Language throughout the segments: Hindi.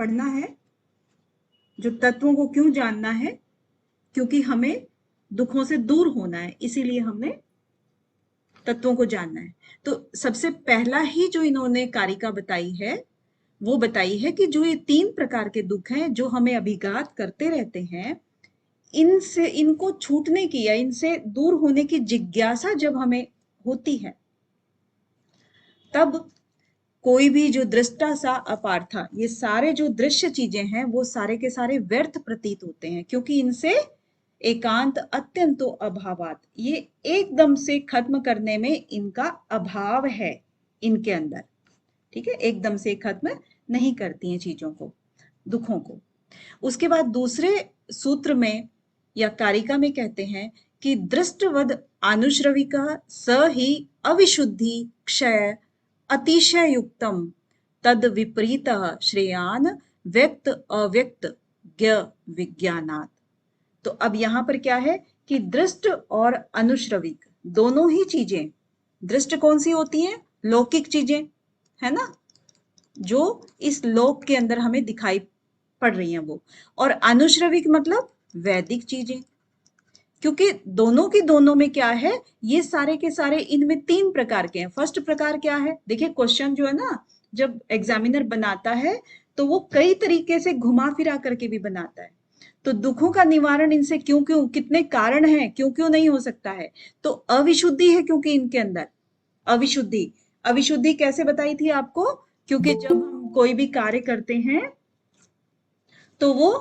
पढ़ना है, जो तत्वों को क्यों जानना है, क्योंकि हमें दुखों से दूर होना है, इसीलिए हमने तत्वों को जानना है। तो सबसे पहला ही जो इन्होंने कारिका बताई है वो बताई है कि जो ये 3 प्रकार के दुख हैं जो हमें अभिघात करते रहते हैं, इनसे इनको छूटने की या इनसे दूर होने की जिज्ञासा जब हमें होती है, तब कोई भी जो दृष्टा सा अपार्था, ये सारे जो दृश्य चीजें हैं वो सारे के सारे व्यर्थ प्रतीत होते हैं, क्योंकि इनसे एकांत अत्यंतो अभावात, ये एकदम से खत्म करने में इनका अभाव है इनके अंदर। ठीक है, एकदम से खत्म नहीं करती हैं चीजों को, दुखों को। उसके बाद दूसरे सूत्र में या कारिका में कहते हैं कि दृष्टवद आनुश्रविका स ही अविशुद्धि क्षय अतिशय युक्तम तद विपरीत श्रेयान व्यक्त अव्यक्त ज्ञ विज्ञानात्। तो अब यहां पर क्या है कि दृष्ट और अनुश्रविक दोनों ही चीजें, दृष्ट कौन सी होती हैं? लौकिक चीजें, है ना, जो इस लोक के अंदर हमें दिखाई पड़ रही हैं वो, और अनुश्रविक मतलब वैदिक चीजें। क्योंकि दोनों की दोनों में क्या है, ये सारे के सारे इनमें 3 प्रकार के हैं। फर्स्ट प्रकार क्या है, देखिए क्वेश्चन जो है ना, जब एग्जामिनर बनाता है तो वो कई तरीके से घुमा फिरा करके भी बनाता है। तो दुखों का निवारण इनसे क्यों क्यों, कितने कारण हैं, क्यों क्यों नहीं हो सकता है? तो अविशुद्धि है, क्योंकि इनके अंदर अविशुद्धि। अविशुद्धि कैसे बताई थी आपको? क्योंकि जब हम कोई भी कार्य करते हैं तो वो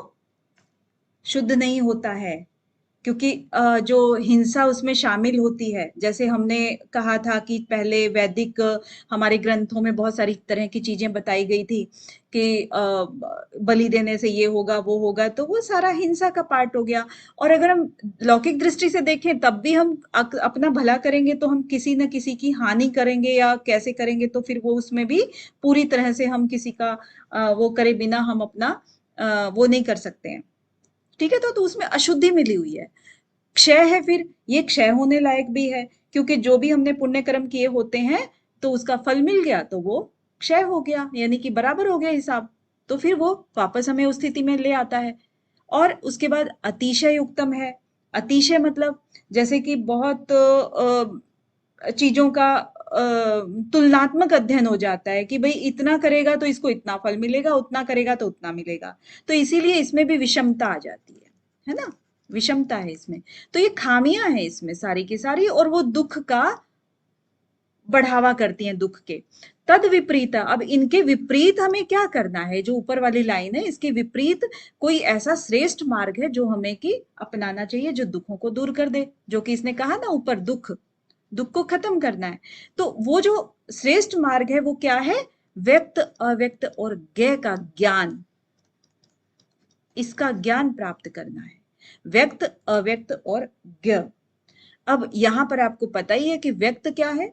शुद्ध नहीं होता है, क्योंकि जो हिंसा उसमें शामिल होती है। जैसे हमने कहा था कि पहले वैदिक हमारे ग्रंथों में बहुत सारी तरह की चीजें बताई गई थी कि बलि देने से ये होगा वो होगा, तो वो सारा हिंसा का पार्ट हो गया। और अगर हम लौकिक दृष्टि से देखें तब भी हम अपना भला करेंगे तो हम किसी न किसी की हानि करेंगे, या कैसे करेंगे, तो फिर वो उसमें भी पूरी तरह से हम किसी का वो करे बिना हम अपना वो नहीं कर सकते हैं। ठीक है, तो उसमें अशुद्धि मिली हुई है। क्षय है, फिर ये क्षय होने लायक भी है, क्योंकि जो भी हमने पुण्य कर्म किए होते हैं तो उसका फल मिल गया तो वो क्षय हो गया, यानी कि बराबर हो गया हिसाब, तो फिर वो वापस हमें उस स्थिति में ले आता है। और उसके बाद अतिशय उत्तम है। अतिशय मतलब जैसे कि बहुत चीजों का तुलनात्मक अध्ययन हो जाता है कि भाई इतना करेगा तो इसको इतना फल मिलेगा, उतना करेगा तो उतना मिलेगा, तो इसीलिए इसमें भी विषमता आ जाती है ना, विषमता है इसमें। तो ये खामियां हैं इसमें सारी की सारी, और वो दुख का बढ़ावा करती हैं, दुख के। तद विपरीत, अब इनके विपरीत हमें क्या करना है? जो ऊपर वाली लाइन है इसके विपरीत कोई ऐसा श्रेष्ठ मार्ग है जो हमें की अपनाना चाहिए, जो दुखों को दूर कर दे, जो कि इसने कहा ना ऊपर, दुख को खत्म करना है। तो वो जो श्रेष्ठ मार्ग है वो क्या है? व्यक्त अव्यक्त और ज्ञ का ज्ञान, इसका ज्ञान प्राप्त करना है। व्यक्त अव्यक्त और ज्ञ। अब यहां पर आपको पता ही है कि व्यक्त क्या है?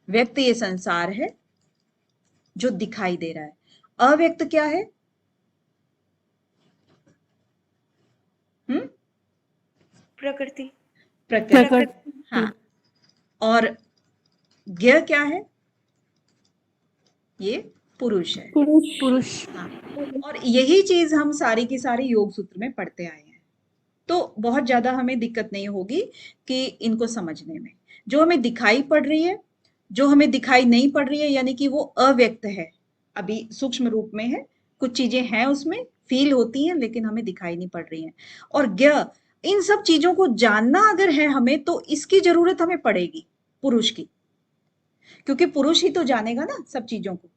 व्यक्त ये संसार है जो दिखाई दे रहा है। अव्यक्त क्या है? प्रकृति। प्रकृति। हाँ, और ज्ञ क्या है? ये पुरुष है। पुरुष। हाँ, और यही चीज हम सारी की सारी योग सूत्र में पढ़ते आए हैं, तो बहुत ज्यादा हमें दिक्कत नहीं होगी कि इनको समझने में। जो हमें दिखाई पड़ रही है, जो हमें दिखाई नहीं पड़ रही है, यानी कि वो अव्यक्त है, अभी सूक्ष्म रूप में है, कुछ चीजें हैं उसमें फील होती हैं लेकिन हमें दिखाई नहीं पड़ रही हैं। और ज्ञ, इन सब चीजों को जानना अगर है हमें तो इसकी जरूरत हमें पड़ेगी, पुरुष की, क्योंकि पुरुष ही तो जानेगा ना सब चीजों को।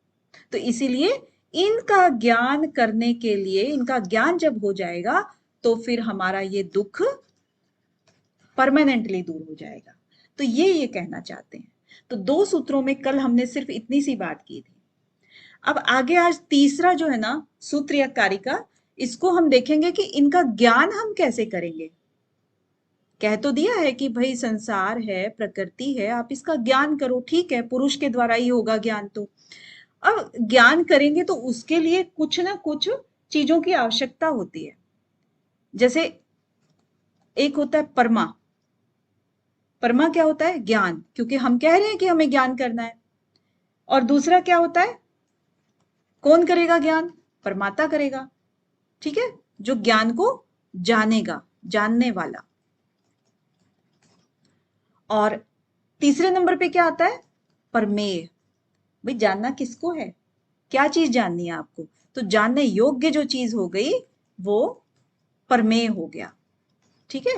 तो इसीलिए इनका ज्ञान करने के लिए, इनका ज्ञान जब हो जाएगा तो फिर हमारा ये दुख परमानेंटली दूर हो जाएगा। तो ये कहना चाहते हैं। तो 2 सूत्रों में कल हमने सिर्फ इतनी सी बात की थी। अब आगे आज तीसरा जो है ना सूत्र या कारिका, इसको हम देखेंगे कि इनका ज्ञान हम कैसे करेंगे। कह तो दिया है कि भाई संसार है, प्रकृति है, आप इसका ज्ञान करो, ठीक है, पुरुष के द्वारा ही होगा ज्ञान। तो अब ज्ञान करेंगे तो उसके लिए कुछ ना कुछ चीजों की आवश्यकता होती है। जैसे एक होता है परमा। परमा क्या होता है? ज्ञान, क्योंकि हम कह रहे हैं कि हमें ज्ञान करना है। और दूसरा क्या होता है? कौन करेगा ज्ञान? परमात्मा करेगा, ठीक है, जो ज्ञान को जानेगा, जानने वाला। और तीसरे नंबर पे क्या आता है? परमेय। भाई जानना किसको है? क्या चीज जाननी है आपको? तो जानने योग्य जो चीज हो गई वो परमेय हो गया, ठीक है।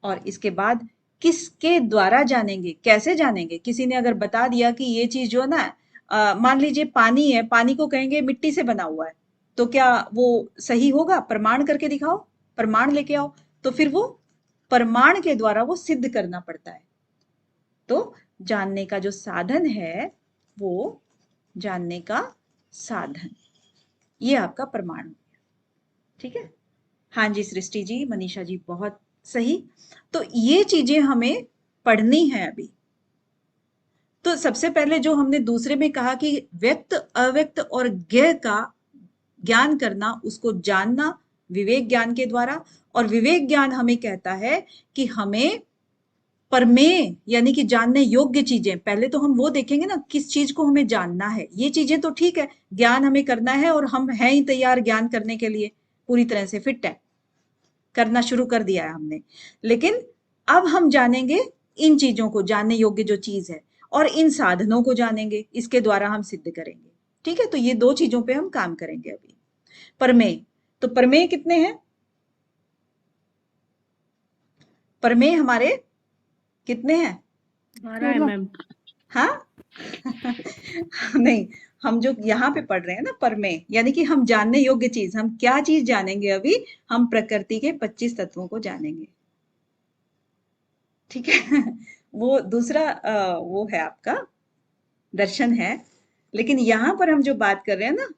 और इसके बाद किसके द्वारा जानेंगे, कैसे जानेंगे? किसी ने अगर बता दिया कि ये चीज जो है ना, मान लीजिए पानी है, पानी को कहेंगे मिट्टी से बना हुआ है, तो क्या वो सही होगा? प्रमाण करके दिखाओ, प्रमाण लेके आओ, तो फिर वो प्रमाण के द्वारा वो सिद्ध करना पड़ता है। तो जानने का जो साधन है वो जानने का साधन, ये आपका प्रमाण हो गया, ठीक है। हाँ जी सृष्टि जी, मनीषा जी, बहुत सही। तो ये चीजें हमें पढ़नी है अभी। तो सबसे पहले जो हमने दूसरे में कहा कि व्यक्त अव्यक्त और ज्ञेय का ज्ञान करना, उसको जानना विवेक ज्ञान के द्वारा। और विवेक ज्ञान हमें कहता है कि हमें परमेय यानी कि जानने योग्य चीजें, पहले तो हम वो देखेंगे ना किस चीज को हमें जानना है। ये चीजें तो ठीक है, ज्ञान हमें करना है और हम हैं ही तैयार ज्ञान करने के लिए, पूरी तरह से फिट है, करना शुरू कर दिया है हमने। लेकिन अब हम जानेंगे इन चीजों को, जानने योग्य जो चीज है, और इन साधनों को जानेंगे, इसके द्वारा हम सिद्ध करेंगे, ठीक है। तो ये दो चीजों पे हम काम करेंगे अभी। परमेय, तो परमेय कितने हैं? परमेय हमारे कितने हैं? 12 है मैम। हाँ नहीं, हम जो यहाँ पे पढ़ रहे हैं ना परमेय, यानी कि हम जानने योग्य चीज, हम क्या चीज जानेंगे अभी? हम प्रकृति के 25 तत्वों को जानेंगे, ठीक है वो दूसरा वो है आपका दर्शन है। लेकिन यहाँ पर हम जो बात कर रहे हैं ना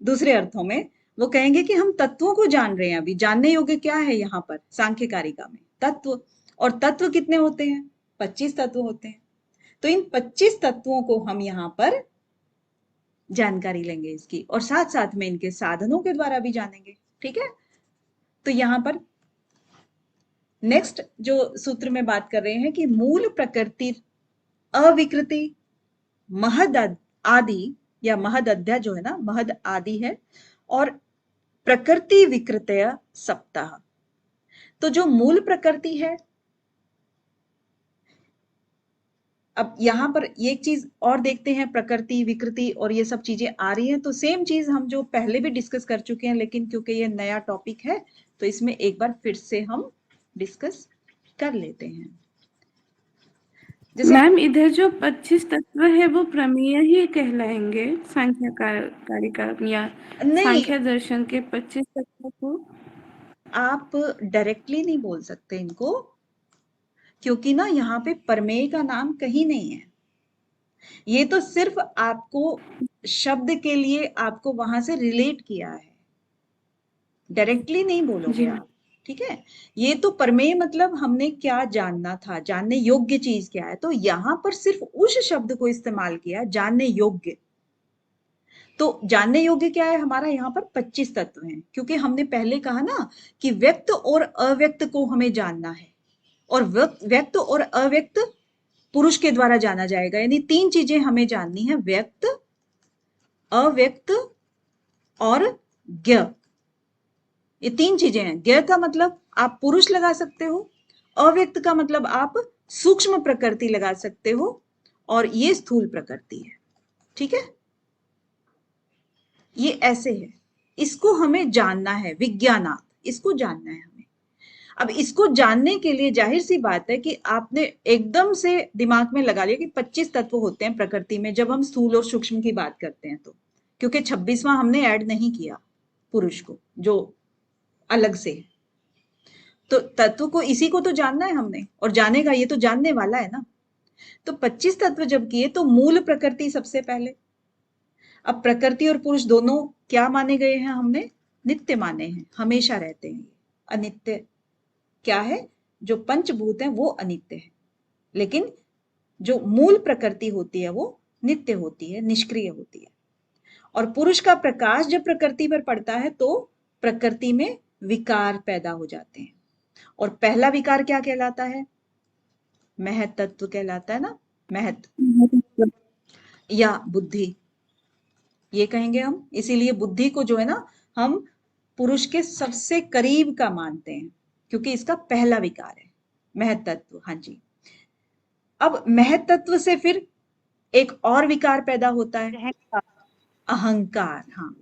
दूसरे अर्थों में, वो कहेंगे कि हम तत्वों को जान रहे हैं अभी। जानने योग्य क्या है यहाँ पर सांख्य कारिका में? तत्व। और तत्व कितने होते हैं? 25 तत्व होते हैं। तो इन 25 तत्वों को हम यहाँ पर जानकारी लेंगे इसकी, और साथ साथ में इनके साधनों के द्वारा भी जानेंगे, ठीक है। तो यहाँ पर नेक्स्ट जो सूत्र में बात कर रहे हैं कि मूल प्रकृति अविकृति महद आदि, या महद अध्या जो है ना, महद आदि है, और प्रकृति विकृतय सप्ताह। तो जो मूल प्रकृति है, अब यहां पर एक चीज और देखते हैं, प्रकृति विकृति और ये सब चीजें आ रही हैं, तो सेम चीज हम जो पहले भी डिस्कस कर चुके हैं, लेकिन क्योंकि ये नया टॉपिक है तो इसमें एक बार फिर से हम डिस्कस कर लेते हैं। जैसे मैम इधर जो 25 तत्व है वो प्रमेय ही कहलाएंगे, सांख्य कारिका या नहीं, सांख्य दर्शन के 25 तत्वों को? आप डायरेक्टली नहीं बोल सकते इनको, क्योंकि ना यहाँ पे परमेय का नाम कहीं नहीं है। ये तो सिर्फ आपको शब्द के लिए आपको वहां से रिलेट किया है, डायरेक्टली नहीं बोलोगे जी आप, ठीक है। ये तो परमेय मतलब हमने क्या जानना था, जानने योग्य चीज क्या है, तो यहां पर सिर्फ उस शब्द को इस्तेमाल किया, जानने योग्य। तो जानने योग्य क्या है हमारा? यहाँ पर 25 तत्व हैं, क्योंकि हमने पहले कहा ना कि व्यक्त और अव्यक्त को हमें जानना है, और व्यक्त और अव्यक्त पुरुष के द्वारा जाना जाएगा, यानी तीन चीजें हमें जाननी है, व्यक्त, अव्यक्त और ज्ञ। ये तीन चीजें हैं। ज्ञ का मतलब आप पुरुष लगा सकते हो, अव्यक्त का मतलब आप सूक्ष्म प्रकृति लगा सकते हो, और ये स्थूल प्रकृति है, ठीक है। ये ऐसे है, इसको हमें जानना है, विज्ञानात, इसको जानना है हमें। अब इसको जानने के लिए जाहिर सी बात है कि आपने एकदम से दिमाग में लगा लिया कि 25 तत्व होते हैं प्रकृति में, जब हम स्थूल और सूक्ष्म की बात करते हैं तो, क्योंकि 26वां हमने ऐड नहीं किया पुरुष को जो अलग से है। तो तत्व को, इसी को तो जानना है हमने, और जानेगा ये तो जानने वाला है ना। तो 25 तत्व जब किए तो मूल प्रकृति सबसे पहले। अब प्रकृति और पुरुष दोनों क्या माने गए हैं? हमने नित्य माने हैं, हमेशा रहते हैं। अनित्य क्या है? जो पंचभूत है वो अनित्य है, लेकिन जो मूल प्रकृति होती है वो नित्य होती है, निष्क्रिय होती है। और पुरुष का प्रकाश जब प्रकृति पर पड़ता है तो प्रकृति में विकार पैदा हो जाते हैं, और पहला विकार क्या कहलाता है? महत तत्व कहलाता है ना, महत, या बुद्धि। ये कहेंगे हम। इसीलिए बुद्धि को जो है ना, हम पुरुष के सबसे करीब का मानते हैं, क्योंकि इसका पहला विकार है महत तत्व। हाँ जी। अब महत तत्व से फिर एक और विकार पैदा होता है, अहंकार। अहंकार। हाँ,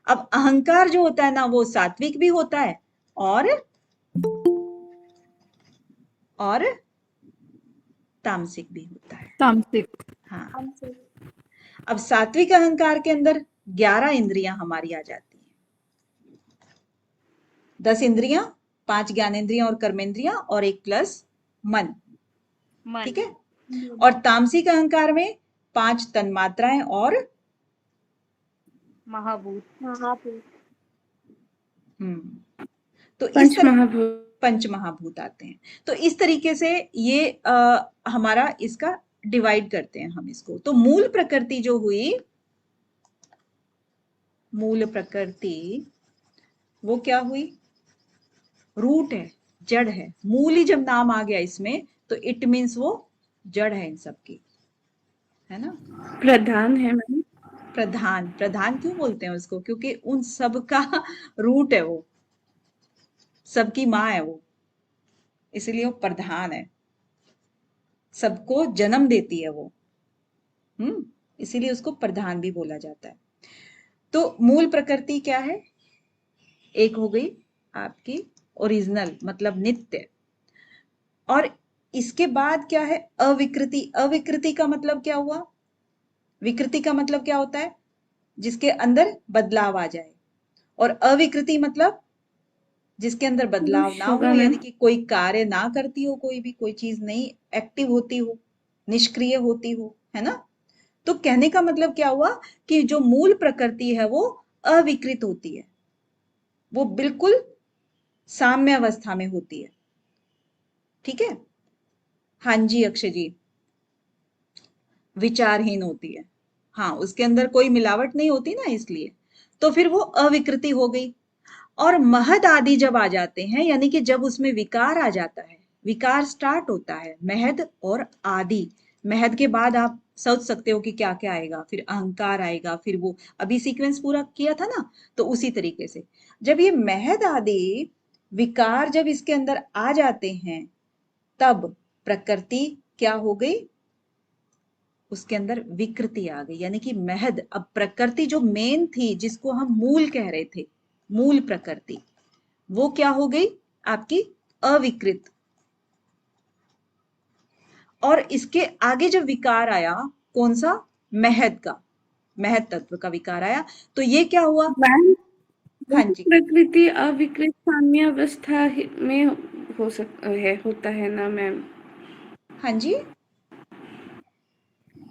अब अहंकार जो होता है ना, वो सात्विक भी होता है और तामसिक भी होता है। तामसिक। हाँ, अब सात्विक अहंकार के अंदर 11 इंद्रियां हमारी आ जाती हैं। 10 इंद्रियां, 5 ज्ञानेंद्रियां और कर्मेंद्रियां और 1 प्लस मन। ठीक है। और तामसिक अहंकार में 5 तन्मात्राएं और महाभूत। तो इस पंच तरह महाभूत। पंच महाभूत आते हैं। तो इस तरीके से ये हमारा इसका डिवाइड करते हैं हम इसको। तो मूल प्रकृति जो हुई, मूल प्रकृति वो क्या हुई? रूट है, जड़ है। मूल ही जब नाम आ गया इसमें तो इट मीन्स वो जड़ है इन सबकी, है ना। प्रधान है मैम। प्रधान, प्रधान क्यों बोलते हैं उसको? क्योंकि उन सब का रूट है वो, सबकी माँ है वो, इसलिए वो प्रधान है, सबको जन्म देती है वो। इसीलिए उसको प्रधान भी बोला जाता है। तो मूल प्रकृति क्या है? एक हो गई आपकी ओरिजिनल, मतलब नित्य। और इसके बाद क्या है? अविकृति। अविकृति का मतलब क्या हुआ? विकृति का मतलब क्या होता है? जिसके अंदर बदलाव आ जाए। और अविकृति मतलब जिसके अंदर बदलाव ना हो, यानी कि कोई कार्य ना करती हो, कोई भी कोई चीज नहीं एक्टिव होती हो, निष्क्रिय होती हो, है ना। तो कहने का मतलब क्या हुआ कि जो मूल प्रकृति है वो अविकृत होती है, वो बिल्कुल साम्य अवस्था में होती है। ठीक है। हाँ जी अक्षय जी, विचारहीन होती है। हाँ, उसके अंदर कोई मिलावट नहीं होती ना, इसलिए तो फिर वो अविकृति हो गई। और महद आदि जब आ जाते हैं, यानी कि जब उसमें विकार आ जाता है, विकार स्टार्ट होता है, महद और आदि। महद के बाद आप सोच सकते हो कि क्या क्या आएगा, फिर अहंकार आएगा, फिर वो अभी सीक्वेंस पूरा किया था ना, तो उसी तरीके से जब ये महद आदि विकार जब इसके अंदर आ जाते हैं, तब प्रकृति क्या हो गई? उसके अंदर विकृति आ गई। यानी कि महद, अब प्रकृति जो मेन थी, जिसको हम मूल कह रहे थे, मूल प्रकृति, वो क्या हो गई? आपकी अविकृत। और इसके आगे जब विकार आया, कौन सा? महद का, महद तत्व का विकार आया, तो ये क्या हुआ? मैम, हाँ जी, प्रकृति अविकृत साम्य अवस्था में होता है ना मैम। हाँ जी।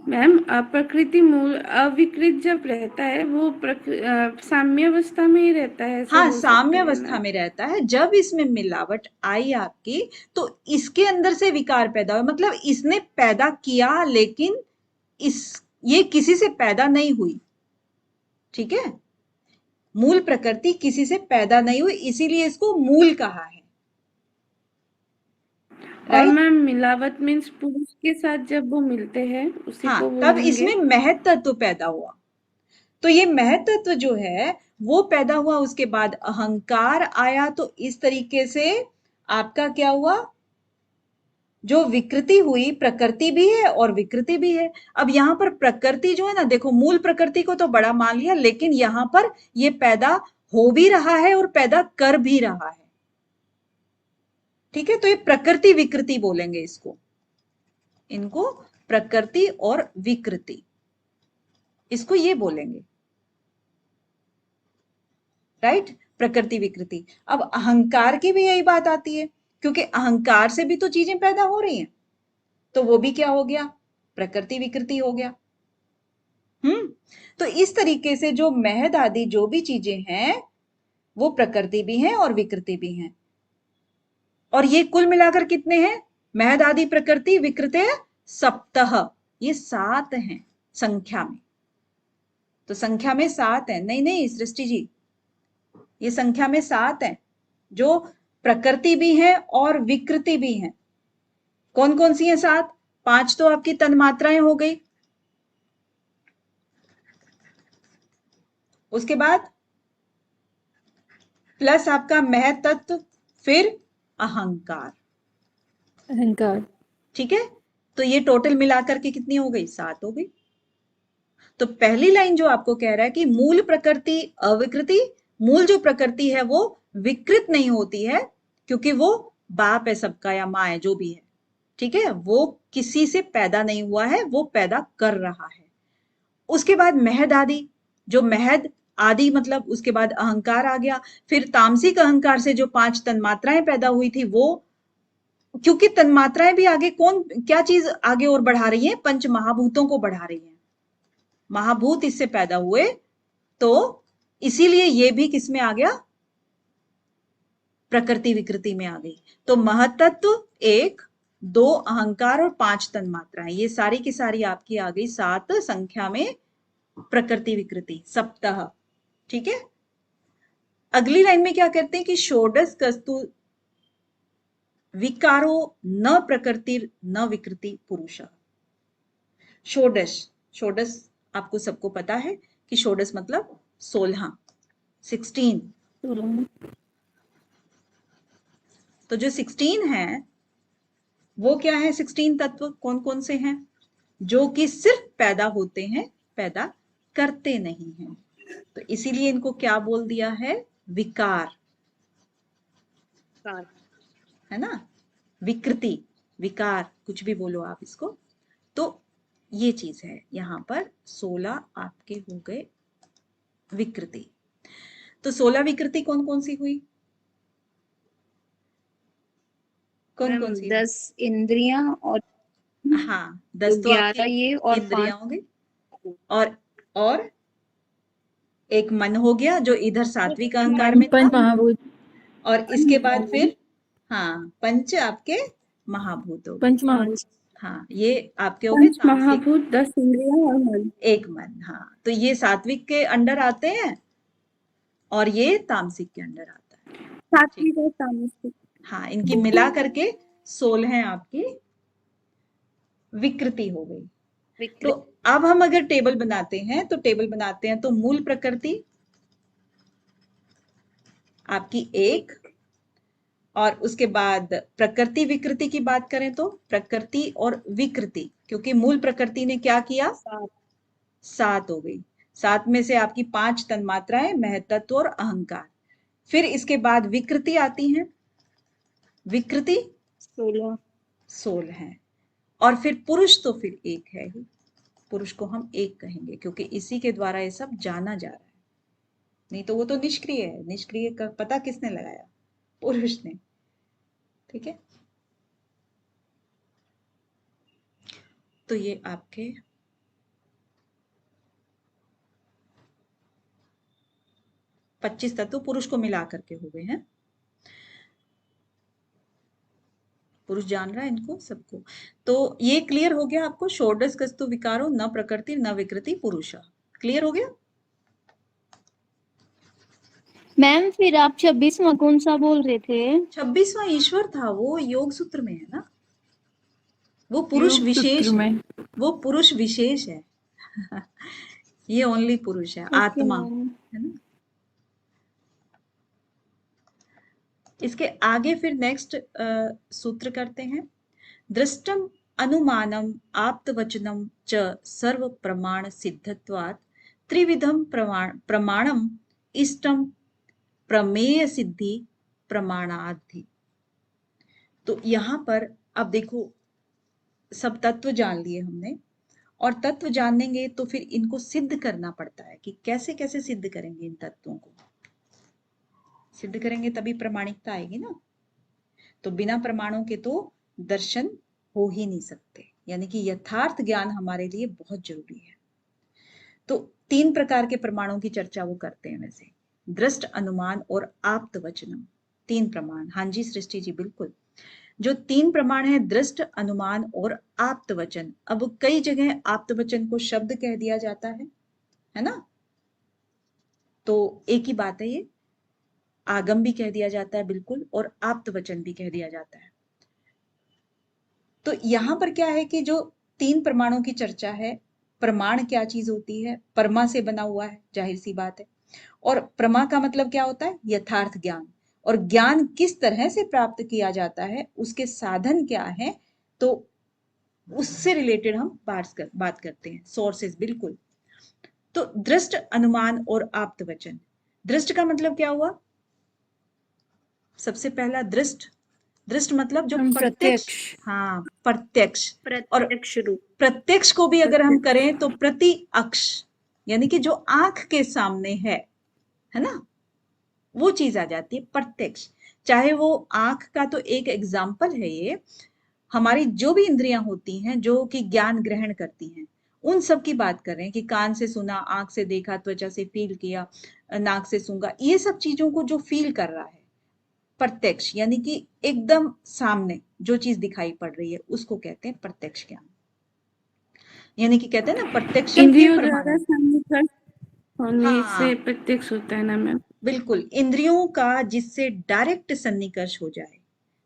मैम, प्रकृति मूल अविकृत जब रहता है वो साम्य अवस्था में ही रहता है, ऐसा हाँ, बोल सकते साम्य हैं अवस्था ना। में रहता है। जब इसमें मिलावट आई आपकी, तो इसके अंदर से विकार पैदा हुआ। मतलब इसने पैदा किया, लेकिन इस ये किसी से पैदा नहीं हुई। ठीक है। मूल प्रकृति किसी से पैदा नहीं हुई, इसीलिए इसको मूल कहा है। और राइट। मैम, मिलावट मीन्स पुरुष के साथ जब वो मिलते हैं उसी हाँ, को तब बोलेंगे। इसमें महत तत्व पैदा हुआ। तो ये महत तत्व जो है वो पैदा हुआ, उसके बाद अहंकार आया। तो इस तरीके से आपका क्या हुआ? जो विकृति हुई, प्रकृति भी है और विकृति भी है। अब यहाँ पर प्रकृति जो है ना, देखो मूल प्रकृति को तो बड़ा मान लिया, लेकिन यहाँ पर ये पैदा हो भी रहा है और पैदा कर भी रहा है। ठीक है। तो ये प्रकृति विकृति बोलेंगे इसको, इनको प्रकृति और विकृति, इसको ये बोलेंगे। राइट। प्रकृति विकृति। अब अहंकार की भी यही बात आती है, क्योंकि अहंकार से भी तो चीजें पैदा हो रही हैं, तो वो भी क्या हो गया? प्रकृति विकृति हो गया। तो इस तरीके से जो महद आदि जो भी चीजें हैं, वो प्रकृति भी हैं और विकृति भी हैं। और ये कुल मिलाकर कितने हैं? महद आदि प्रकृति विकृते सप्तह, ये 7 हैं संख्या में। तो संख्या में 7 है। नहीं नहीं सृष्टि जी, ये संख्या में 7 है, जो प्रकृति भी है और विकृति भी है। कौन कौन सी है 7? 5 तो आपकी तन्मात्राएं हो गई, उसके बाद प्लस आपका महतत्व, फिर अहंकार। अहंकार। ठीक है, तो ये टोटल मिलाकर के कितनी हो गई? 7 हो गई। तो पहली लाइन जो आपको कह रहा है कि मूल प्रकृति अविकृति, मूल जो प्रकृति है वो विकृत नहीं होती है, क्योंकि वो बाप है सबका या माँ है जो भी है, ठीक है, वो किसी से पैदा नहीं हुआ है, वो पैदा कर रहा है। उसके बाद महद आदि, जो महद आदि मतलब उसके बाद अहंकार आ गया, फिर तामसिक अहंकार से जो 5 तन्मात्राएं पैदा हुई थी वो, क्योंकि तन्मात्राएं भी आगे कौन क्या चीज आगे और बढ़ा रही है? पंच महाभूतों को बढ़ा रही है, महाभूत इससे पैदा हुए, तो इसीलिए ये भी किस में आ गया? प्रकृति विकृति में आ गई। तो महतत्व 1, 2 अहंकार और 5 तन्मात्राएं, ये सारी की सारी आपकी आ गई 7 संख्या में प्रकृति विकृति सप्ताह। ठीक है, अगली लाइन में क्या कहते हैं कि षोडश कस्तु विकारो न प्रकृति न विकृति पुरुष। षोडश, षोडश आपको सबको पता है कि षोडश मतलब 16, 16। तो जो 16 है वो क्या है? 16 तत्व कौन कौन से हैं? जो कि सिर्फ पैदा होते हैं, पैदा करते नहीं हैं। तो इसीलिए इनको क्या बोल दिया है? विकार, है ना, विकृति, विकार, कुछ भी बोलो आप इसको। तो ये चीज है, यहां पर 16 आपके हो गए विकृति। तो 16 विकृति कौन कौन सी हुई? कौन कौन सी? 10 इंद्रियां और हाँ, 10 तो आपकी 11 ये और इंद्रियां हो गई, और एक मन हो गया जो इधर सात्विक अहंकार में था, पंच महाभूत। और इसके बाद फिर हाँ पंच आपके महाभूत हो गए। पंच महाभूत। हाँ, ये आपके हो गए पंच तामसिक, महाभूत, 10 इंद्रियां और मन। एक मन। हाँ, तो ये सात्विक के अंडर आते हैं और ये तामसिक के अंडर आता है। सात्विक और तामसिक। हाँ, इनकी मिला करके 16 आपकी विकृति हो गई। तो अब हम अगर टेबल बनाते हैं तो टेबल बनाते हैं तो मूल प्रकृति आपकी 1, और उसके बाद प्रकृति विकृति की बात करें तो प्रकृति और विकृति, क्योंकि मूल प्रकृति ने क्या किया? 7 हो गई। 7 में से आपकी 5 तन्मात्राएं, महतत्व और अहंकार। फिर इसके बाद विकृति आती है, विकृति 16 है, और फिर पुरुष तो फिर 1 है ही, पुरुष को हम 1 कहेंगे क्योंकि इसी के द्वारा ये सब जाना जा रहा है, नहीं तो वो तो निष्क्रिय है। निष्क्रिय का पता किसने लगाया? पुरुष ने। ठीक है, तो ये आपके पच्चीस तत्व पुरुष को मिला करके हो गए हैं। पुरुष जान रहा है इनको सबको। तो ये क्लियर हो गया आपको? षोडश कस्तु विकारो न प्रकृति न विकृति पुरुष। क्लियर हो गया? मैम फिर आप 26वां कौन सा बोल रहे थे? 26वां ईश्वर था, वो योग सूत्र में है ना, वो पुरुष विशेष है, वो पुरुष विशेष है। ये ओनली पुरुष है, आत्मा है ना। इसके आगे फिर नेक्स्ट सूत्र करते हैं। दृष्टम अनुमानम आप्तवचनम च सर्व प्रमाण सिद्धत्वात् त्रिविधम प्रमाणम इष्टम प्रमेय सिद्धि प्रमाणाधि। तो यहां पर अब देखो, सब तत्व जान लिए हमने, और तत्व जानेंगे तो फिर इनको सिद्ध करना पड़ता है कि कैसे कैसे सिद्ध करेंगे इन तत्वों को। सिद्ध करेंगे तभी प्रमाणिकता आएगी ना। तो बिना प्रमाणों के तो दर्शन हो ही नहीं सकते, यानी कि यथार्थ ज्ञान हमारे लिए बहुत जरूरी है। तो 3 प्रकार के प्रमाणों की चर्चा वो करते हैं वैसे, दृष्ट, अनुमान और आप्त वचनम। 3 प्रमाण। हाँ जी सृष्टि जी, बिल्कुल। जो 3 प्रमाण है, दृष्ट, अनुमान और आप्त वचन। अब कई जगह आप्त वचन को शब्द कह दिया जाता है ना, तो एक ही बात है, ये आगम भी कह दिया जाता है बिल्कुल, और आप्त वचन भी कह दिया जाता है। तो यहां पर क्या है कि जो 3 प्रमाणों की चर्चा है, प्रमाण क्या चीज होती है? परमा से बना हुआ है, जाहिर सी बात है। और प्रमा का मतलब क्या होता है? यथार्थ ज्ञान। और ज्ञान किस तरह से प्राप्त किया जाता है, उसके साधन क्या है, तो उससे रिलेटेड हम बात करते हैं, सोर्सेज। बिल्कुल। तो दृष्ट, अनुमान और आप्त वचन। दृष्ट का मतलब क्या हुआ? सबसे पहला दृष्ट, दृष्ट मतलब जो प्रत्यक्ष। हाँ, प्रत्यक्ष। और प्रत्यक्ष रूप। प्रत्यक्ष को भी अगर हम करें तो प्रति अक्ष, यानी कि जो आंख के सामने है ना, वो चीज आ जाती है प्रत्यक्ष। चाहे वो आंख का तो एक एग्जाम्पल है ये, हमारी जो भी इंद्रियां होती हैं जो कि ज्ञान ग्रहण करती हैं, उन सब की बात कर रहे हैं कि कान से सुना, आंख से देखा, त्वचा से फील किया, नाक से सूंघा, ये सब चीजों को जो फील कर रहा है प्रत्यक्ष, यानी कि एकदम सामने जो चीज दिखाई पड़ रही है, उसको कहते हैं प्रत्यक्ष ज्ञान। यानी कि कहते हैं ना प्रत्यक्षम किम इंद्रियों द्वारा प्रमाणम। सन्निकर्ष होने हाँ से प्रत्यक्ष होता है ना मैम? बिल्कुल, इंद्रियों का जिससे डायरेक्ट सन्निकर्ष हो जाए,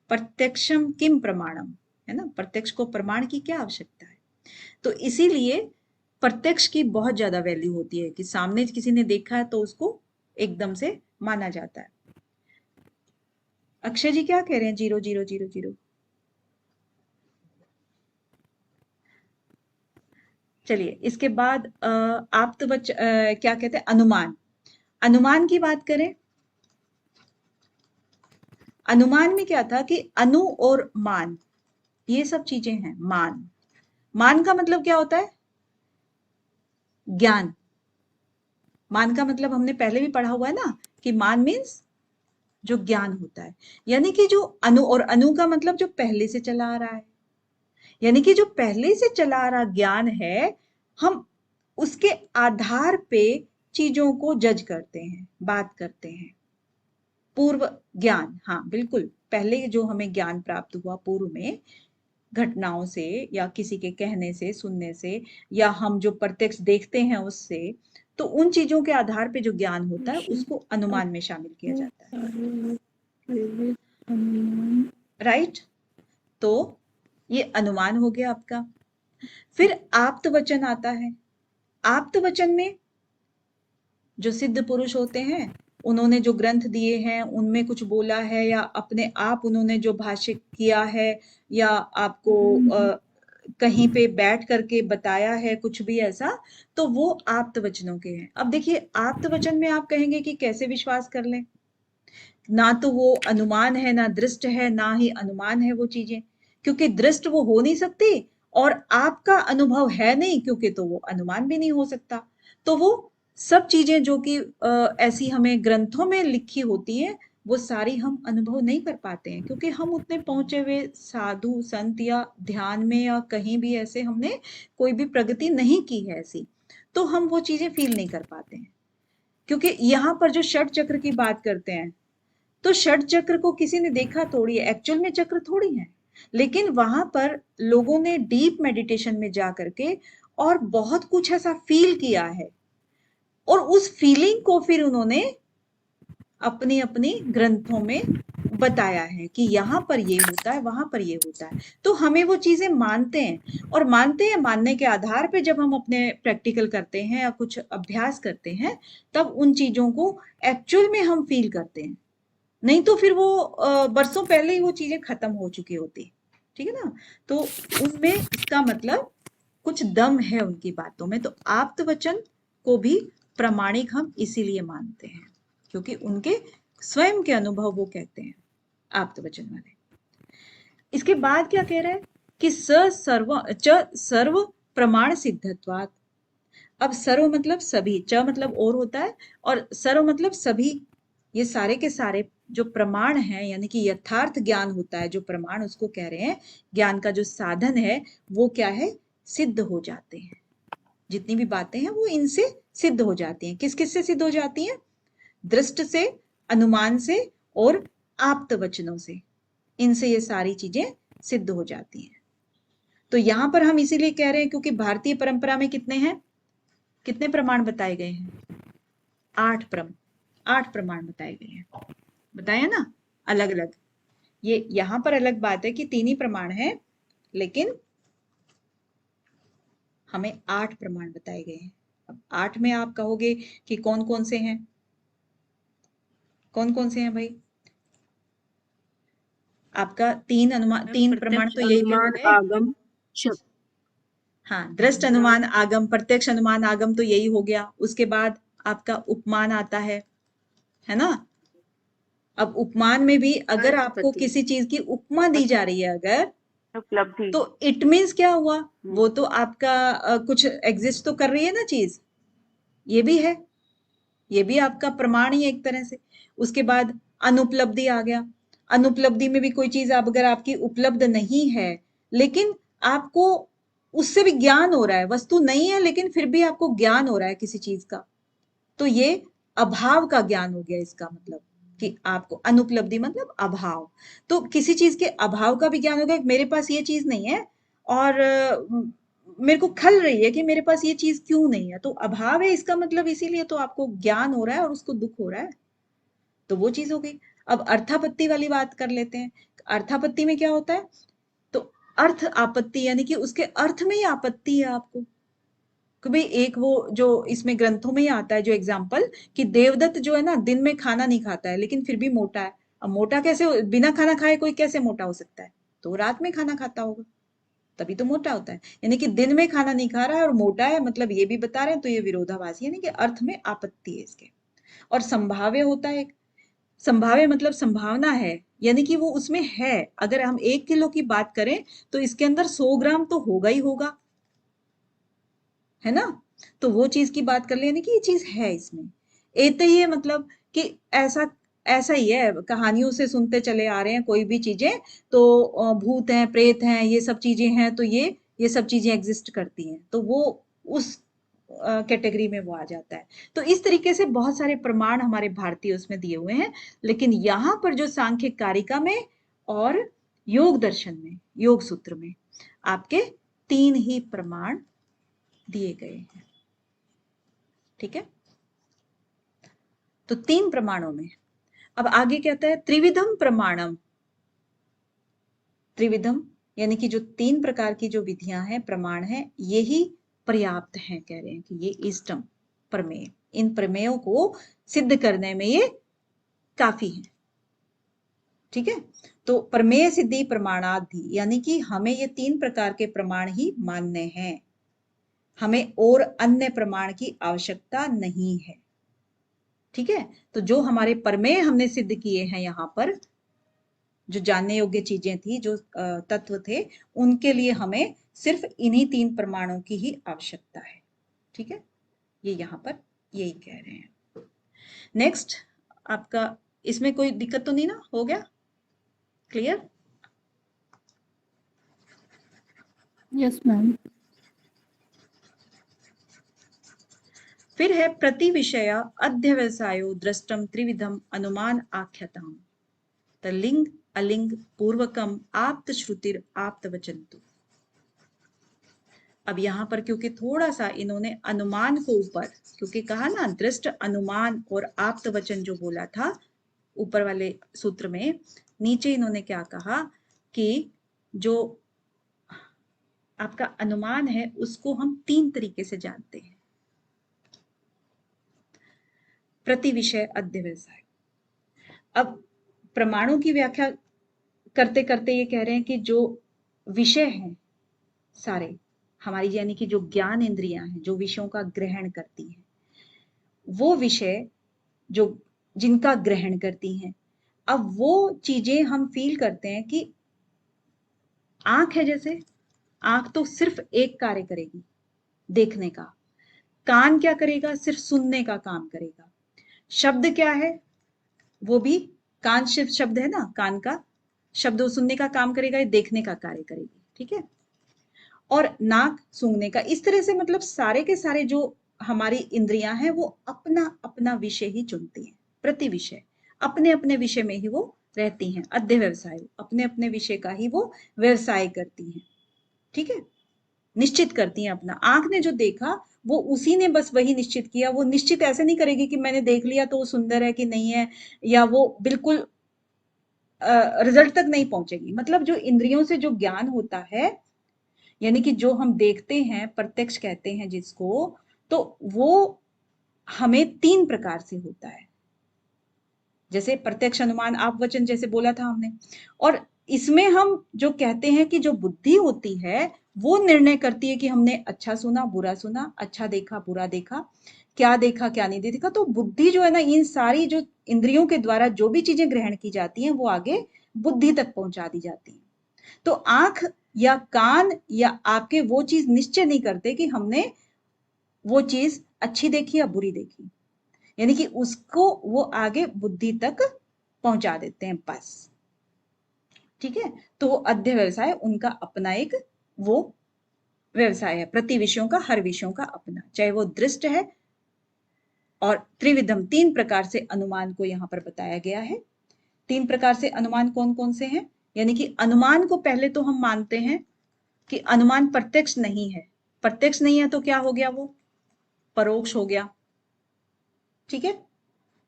प्रत्यक्षम किम प्रमाणम, है ना, प्रत्यक्ष को प्रमाण की क्या आवश्यकता है। तो इसीलिए प्रत्यक्ष की बहुत ज्यादा वैल्यू होती है कि सामने किसी ने देखा है तो उसको एकदम से माना जाता है। अक्षय जी क्या कह रहे हैं? 0 0 0 0। चलिए, इसके बाद क्या कहते हैं, अनुमान। अनुमान की बात करें, अनुमान में क्या था कि अनु और मान, ये सब चीजें हैं। मान, मान का मतलब क्या होता है? ज्ञान। मान का मतलब हमने पहले भी पढ़ा हुआ है ना कि मान मीन्स जो ज्ञान होता है, यानी कि जो अनु, और अनु का मतलब जो पहले से चला आ रहा है, यानी कि जो पहले से चला आ रहा ज्ञान है, हम उसके आधार पे चीजों को जज करते हैं, बात करते हैं। पूर्व ज्ञान, हाँ बिल्कुल, पहले जो हमें ज्ञान प्राप्त हुआ पूर्व में, घटनाओं से या किसी के कहने से, सुनने से, या हम जो प्रत्यक्ष देखते हैं उससे, तो उन चीजों के आधार पे जो ज्ञान होता है उसको अनुमान में शामिल किया जाता है। राइट? तो ये अनुमान हो गया आपका। फिर आप्त वचन आता है। आप्त वचन में जो सिद्ध पुरुष होते हैं, उन्होंने जो ग्रंथ दिए हैं उनमें कुछ बोला है, या अपने आप उन्होंने जो भाष्य किया है, या आपको कहीं पे बैठ करके बताया है, कुछ भी ऐसा, तो वो आप्त वचनों के हैं। अब देखिए, आप्त वचन में आप कहेंगे कि कैसे विश्वास कर लें, ना तो वो अनुमान है, ना दृष्ट है, ना ही अनुमान है वो चीजें, क्योंकि दृष्ट वो हो नहीं सकती, और आपका अनुभव है नहीं, क्योंकि तो वो अनुमान भी नहीं हो सकता। तो वो सब चीजें जो कि ऐसी हमें ग्रंथों में लिखी होती हैं, वो सारी हम अनुभव नहीं कर पाते हैं, क्योंकि हम उतने पहुंचे हुए साधु संत या ध्यान में या कहीं भी ऐसे हमने कोई भी प्रगति नहीं की है ऐसी, तो हम वो चीजें फील नहीं कर पाते हैं। क्योंकि यहाँ पर जो षट चक्र की बात करते हैं, तो षट चक्र को किसी ने देखा थोड़ी है, एक्चुअल में चक्र थोड़ी है, लेकिन वहां पर लोगों ने डीप मेडिटेशन में जा करके और बहुत कुछ ऐसा फील किया है, और उस फीलिंग को फिर उन्होंने अपनी अपनी ग्रंथों में बताया है कि यहाँ पर ये होता है, वहां पर ये होता है। तो हमें वो चीजें मानते हैं, और मानते हैं, मानने के आधार पे जब हम अपने प्रैक्टिकल करते हैं या कुछ अभ्यास करते हैं, तब उन चीजों को एक्चुअल में हम फील करते हैं। नहीं तो फिर वो बरसों पहले ही वो चीजें खत्म हो चुकी होती, ठीक है ना। तो उनमें इसका मतलब कुछ दम है उनकी बातों में। तो आप्त वचन को भी प्रामाणिक हम इसीलिए मानते हैं, क्योंकि उनके स्वयं के अनुभव वो कहते हैं, आप्त वचन वाले। इसके बाद क्या कह रहा है कि सर्व प्रमाण सिद्धत्वात्। अब सर्व मतलब सभी, च मतलब और होता है, और सर्व मतलब सभी, ये सारे के सारे जो प्रमाण है, यानी कि यथार्थ ज्ञान होता है, जो प्रमाण उसको कह रहे हैं, ज्ञान का जो साधन है, वो क्या है, सिद्ध हो जाते हैं। जितनी भी बातें हैं वो इनसे सिद्ध हो जाती हैं। किस किस से सिद्ध हो जाती हैं? दृष्ट से, अनुमान से, और आप्त वचनों से, इनसे ये सारी चीजें सिद्ध हो जाती हैं। तो यहां पर हम इसीलिए कह रहे हैं क्योंकि भारतीय परंपरा में कितने हैं, कितने प्रमाण बताए गए हैं? 8 प्रमाण बताए गए हैं, बताया ना, अलग अलग। ये यहां पर अलग बात है कि 3 ही प्रमाण है, लेकिन हमें 8 प्रमाण बताए गए हैं। अब 8 में आप कहोगे कि कौन कौन से हैं, कौन कौन से हैं भाई? आपका तीन प्रमाण तो यही पे हो गए। आगम शब्द। हाँ, दृष्ट अनुमान आगम, प्रत्यक्ष अनुमान आगम तो यही हो गया। उसके बाद आपका उपमान आता है ना? अब उपमान में भी अगर आपको किसी चीज की उपमा दी जा रही है अगर, उपलब्धि। तो इट मीन्स क्या हुआ? वो तो आपका कुछ एग्जिस्ट तो कर रही है ना चीज, ये भी है, ये भी आपका प्रमाण ही एक तरह से। उसके बाद अनुपलब्धि आ गया। अनुपलब्धि में भी कोई चीज आप अगर आपकी उपलब्ध नहीं है, लेकिन आपको उससे भी ज्ञान हो रहा है, वस्तु नहीं है लेकिन फिर भी आपको ज्ञान हो रहा है किसी चीज का, तो ये अभाव का ज्ञान हो गया। इसका मतलब कि आपको अनुपलब्धि मतलब अभाव, तो किसी चीज के अभाव का भी ज्ञान हो गया। मेरे पास ये चीज नहीं है और मेरे को खल रही है कि मेरे पास ये चीज क्यों नहीं है, तो अभाव है इसका मतलब, इसीलिए तो आपको ज्ञान हो रहा है और उसको दुख हो रहा है, तो वो चीज हो गई। अब अर्थापत्ति वाली बात कर लेते हैं। अर्थापत्ति में क्या होता है? तो अर्थ आपत्ति यानी कि उसके अर्थ में ही आपत्ति है आपको, कि भाई एक वो जो इसमें ग्रंथों में ही आता है जो एग्जाम्पल, कि देवदत्त जो है ना दिन में खाना नहीं खाता है लेकिन फिर भी मोटा है। अब मोटा कैसे, बिना खाना खाए कोई कैसे मोटा हो सकता है? तो रात में खाना खाता होगा, तभी तो मोटा होता है। यानी कि दिन में खाना नहीं खा रहा है और मोटा है, मतलब ये भी बता रहे हैं, तो ये विरोधाभासी, यानी कि अर्थ में आपत्ति है इसके। और संभाव्य होता है, संभाव्य मतलब संभावना है, यानी कि वो उसमें है। अगर हम 1 किलो की बात करें तो इसके अंदर 100 ग्राम तो होगा ही होगा, है ना? तो वो चीज की बात कर ले, यानी कि ये चीज है इसमें। एक ही है मतलब कि ऐसा ऐसा ही है, कहानियों से सुनते चले आ रहे हैं कोई भी चीजें, तो भूत हैं, प्रेत हैं, ये सब चीजें हैं, तो ये सब चीजें एग्जिस्ट करती हैं, तो वो उस कैटेगरी में वो आ जाता है। तो इस तरीके से बहुत सारे प्रमाण हमारे भारतीय उसमें दिए हुए हैं, लेकिन यहाँ पर जो सांख्य कारिका में और योग दर्शन में, योग सूत्र में आपके 3 ही प्रमाण दिए गए हैं। ठीक है, तो 3 प्रमाणों में अब आगे कहता है त्रिविधम प्रमाणम। त्रिविधम यानी कि जो 3 प्रकार की जो विधियां हैं, प्रमाण हैं, यही पर्याप्त हैं, कह रहे हैं कि ये इष्टम प्रमेय, इन प्रमेयों को सिद्ध करने में ये काफी है। ठीक है, तो प्रमेय सिद्धि प्रमाणाधि, यानी कि हमें ये 3 प्रकार के प्रमाण ही मान्य हैं, हमें और अन्य प्रमाण की आवश्यकता नहीं है। ठीक है, तो जो हमारे प्रमेय हमने सिद्ध किए हैं यहाँ पर, जो जानने योग्य चीजें थी, जो तत्व थे, उनके लिए हमें सिर्फ इन्हीं 3 प्रमाणों की ही आवश्यकता है। ठीक है, ये यहाँ पर यही कह रहे हैं। नेक्स्ट आपका, इसमें कोई दिक्कत तो नहीं ना? हो गया क्लियर? Yes ma'am. फिर है प्रति विषय अध्यवसायो दृष्टम त्रिविधम अनुमान आख्यातम तलिंग अलिंग पूर्वकम आप्त श्रुतिर आप्त वचंतु। अब यहाँ पर क्योंकि थोड़ा सा इन्होंने अनुमान को ऊपर, क्योंकि कहा ना दृष्ट अनुमान और आप्त वचन जो बोला था ऊपर वाले सूत्र में, नीचे इन्होंने क्या कहा कि जो आपका अनुमान है उसको हम 3 तरीके से जानते हैं। प्रति विषय अध्यवसाय। अब प्रमाणों की व्याख्या करते करते ये कह रहे हैं कि जो विषय हैं सारे हमारी, यानी कि जो ज्ञान इंद्रियां हैं जो विषयों का ग्रहण करती हैं, वो विषय जो जिनका ग्रहण करती हैं, अब वो चीजें हम फील करते हैं कि आंख है, जैसे आंख तो सिर्फ एक कार्य करेगी, देखने का। कान क्या करेगा? सिर्फ सुनने का काम करेगा। शब्द क्या है? वो भी कान शब्द है ना, कान का शब्द सुनने का काम करेगा, ये देखने का कार्य करेगी। ठीक है, और नाक सूंघने का। इस तरह से मतलब सारे के सारे जो हमारी इंद्रियां हैं वो अपना अपना विषय ही चुनती हैं। प्रति विषय अपने अपने विषय में ही वो रहती हैं। अध्य व्यवसाय अपने अपने विषय का ही वो व्यवसाय करती हैं। ठीक है, निश्चित करती हैं अपना। आंख ने जो देखा वो उसी ने बस वही निश्चित किया। वो निश्चित ऐसे नहीं करेगी कि मैंने देख लिया तो वो सुंदर है कि नहीं है, या वो बिल्कुल रिजल्ट तक नहीं पहुंचेगी। मतलब जो इंद्रियों से जो ज्ञान होता है, यानी कि जो हम देखते हैं, प्रत्यक्ष कहते हैं जिसको, तो वो हमें 3 प्रकार से होता है, जैसे प्रत्यक्ष अनुमान, आप वचन जैसे बोला था हमने। और इसमें हम जो कहते हैं कि जो बुद्धि होती है वो निर्णय करती है कि हमने अच्छा सुना बुरा सुना, अच्छा देखा बुरा देखा, क्या देखा क्या नहीं देखा। तो बुद्धि जो है ना, इन सारी जो इंद्रियों के द्वारा जो भी चीजें ग्रहण की जाती हैं वो आगे बुद्धि तक पहुंचा दी जाती हैं। तो आंख या कान या आपके वो चीज निश्चय नहीं करते कि हमने वो चीज अच्छी देखी या बुरी देखी, यानी कि उसको वो आगे बुद्धि तक पहुंचा देते हैं बस। ठीक है, तो वो अध्य व्यवसाय उनका अपना एक वो व्यवसाय है, प्रति विषयों का, हर विषयों का अपना, चाहे वो दृष्ट है। और त्रिविधम, 3 प्रकार से अनुमान को यहाँ पर बताया गया है। 3 प्रकार से अनुमान कौन कौन से हैं, यानी कि अनुमान को पहले तो हम मानते हैं कि अनुमान प्रत्यक्ष नहीं है। प्रत्यक्ष नहीं है तो क्या हो गया, वो परोक्ष हो गया। ठीक है,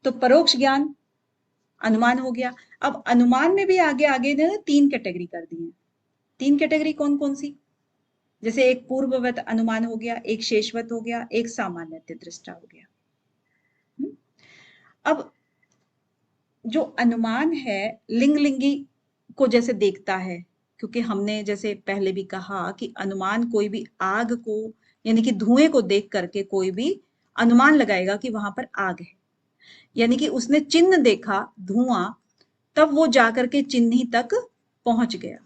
तो परोक्ष ज्ञान अनुमान हो गया। अब अनुमान में भी आगे आगे ने 3 कैटेगरी कर दी है। 3 कैटेगरी कौन कौन सी, जैसे एक पूर्ववत अनुमान हो गया, एक शेषवत हो गया, एक सामान्य दृष्टा हो गया। अब जो अनुमान है लिंग लिंगी को जैसे देखता है, क्योंकि हमने जैसे पहले भी कहा कि अनुमान कोई भी आग को यानी कि धुएं को देख करके कोई भी अनुमान लगाएगा कि वहां पर आग है, यानी कि उसने चिन्ह देखा धुआं, तब वो जाकर के चिन्ह तक पहुंच गया।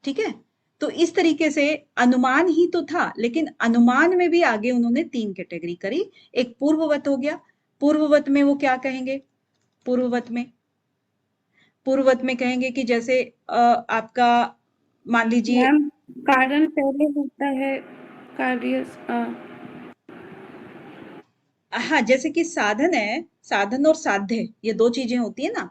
ठीक है, तो इस तरीके से अनुमान ही तो था, लेकिन अनुमान में भी आगे उन्होंने 3 कैटेगरी करी। एक पूर्ववत हो गया, पूर्ववत में वो क्या कहेंगे, पूर्ववत में कहेंगे कि जैसे आपका मान लीजिए, मैम कारण पहले होता है, कार्य हाँ, जैसे कि साधन है, साधन और साध्य, ये 2 चीजें होती है ना।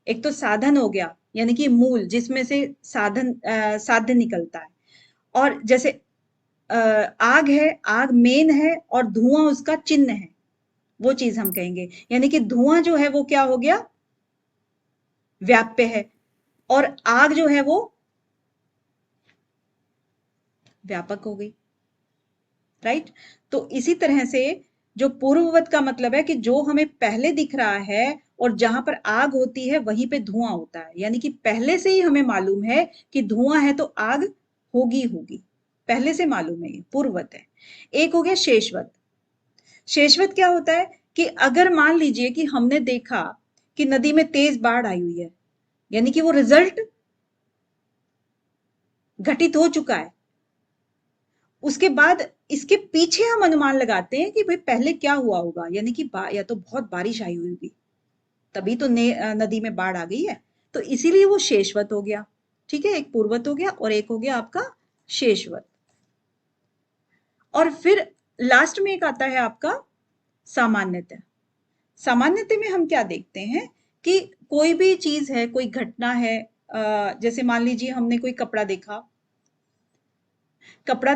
एक तो साधन हो गया यानी कि मूल, जिसमें से साधन साध्य निकलता है। और जैसे आग है, आग मेन है और धुआं उसका चिन्ह है, वो चीज हम कहेंगे। यानी कि धुआं जो है वो क्या हो गया, व्याप्य है, और आग जो है वो व्यापक हो गई। राइट, तो इसी तरह से जो पूर्ववत का मतलब है कि जो हमें पहले दिख रहा है और जहां पर आग होती है वहीं पे धुआं होता है, यानी कि पहले से ही हमें मालूम है कि धुआं है तो आग होगी होगी, पहले से मालूम है, ये पूर्ववत है। एक हो गया शेषवत। शेषवत क्या होता है कि अगर मान लीजिए कि हमने देखा कि नदी में तेज बाढ़ आई हुई है, यानी कि वो रिजल्ट घटित हो चुका है, उसके बाद इसके पीछे हम अनुमान लगाते हैं कि भाई पहले क्या हुआ होगा, यानी कि या तो बहुत बारिश आई हुई होगी तभी तो नदी में बाढ़ आ गई है, तो इसीलिए वो शेषवत हो गया। ठीक है, एक पूर्वत हो गया और एक हो गया आपका शेषवत। और फिर लास्ट में एक आता है आपका सामान्यतः। सामान्यतः में हम क्या देखते हैं कि कोई भी चीज है, कोई घटना है, जैसे मान लीजिए हमने कोई कपड़ा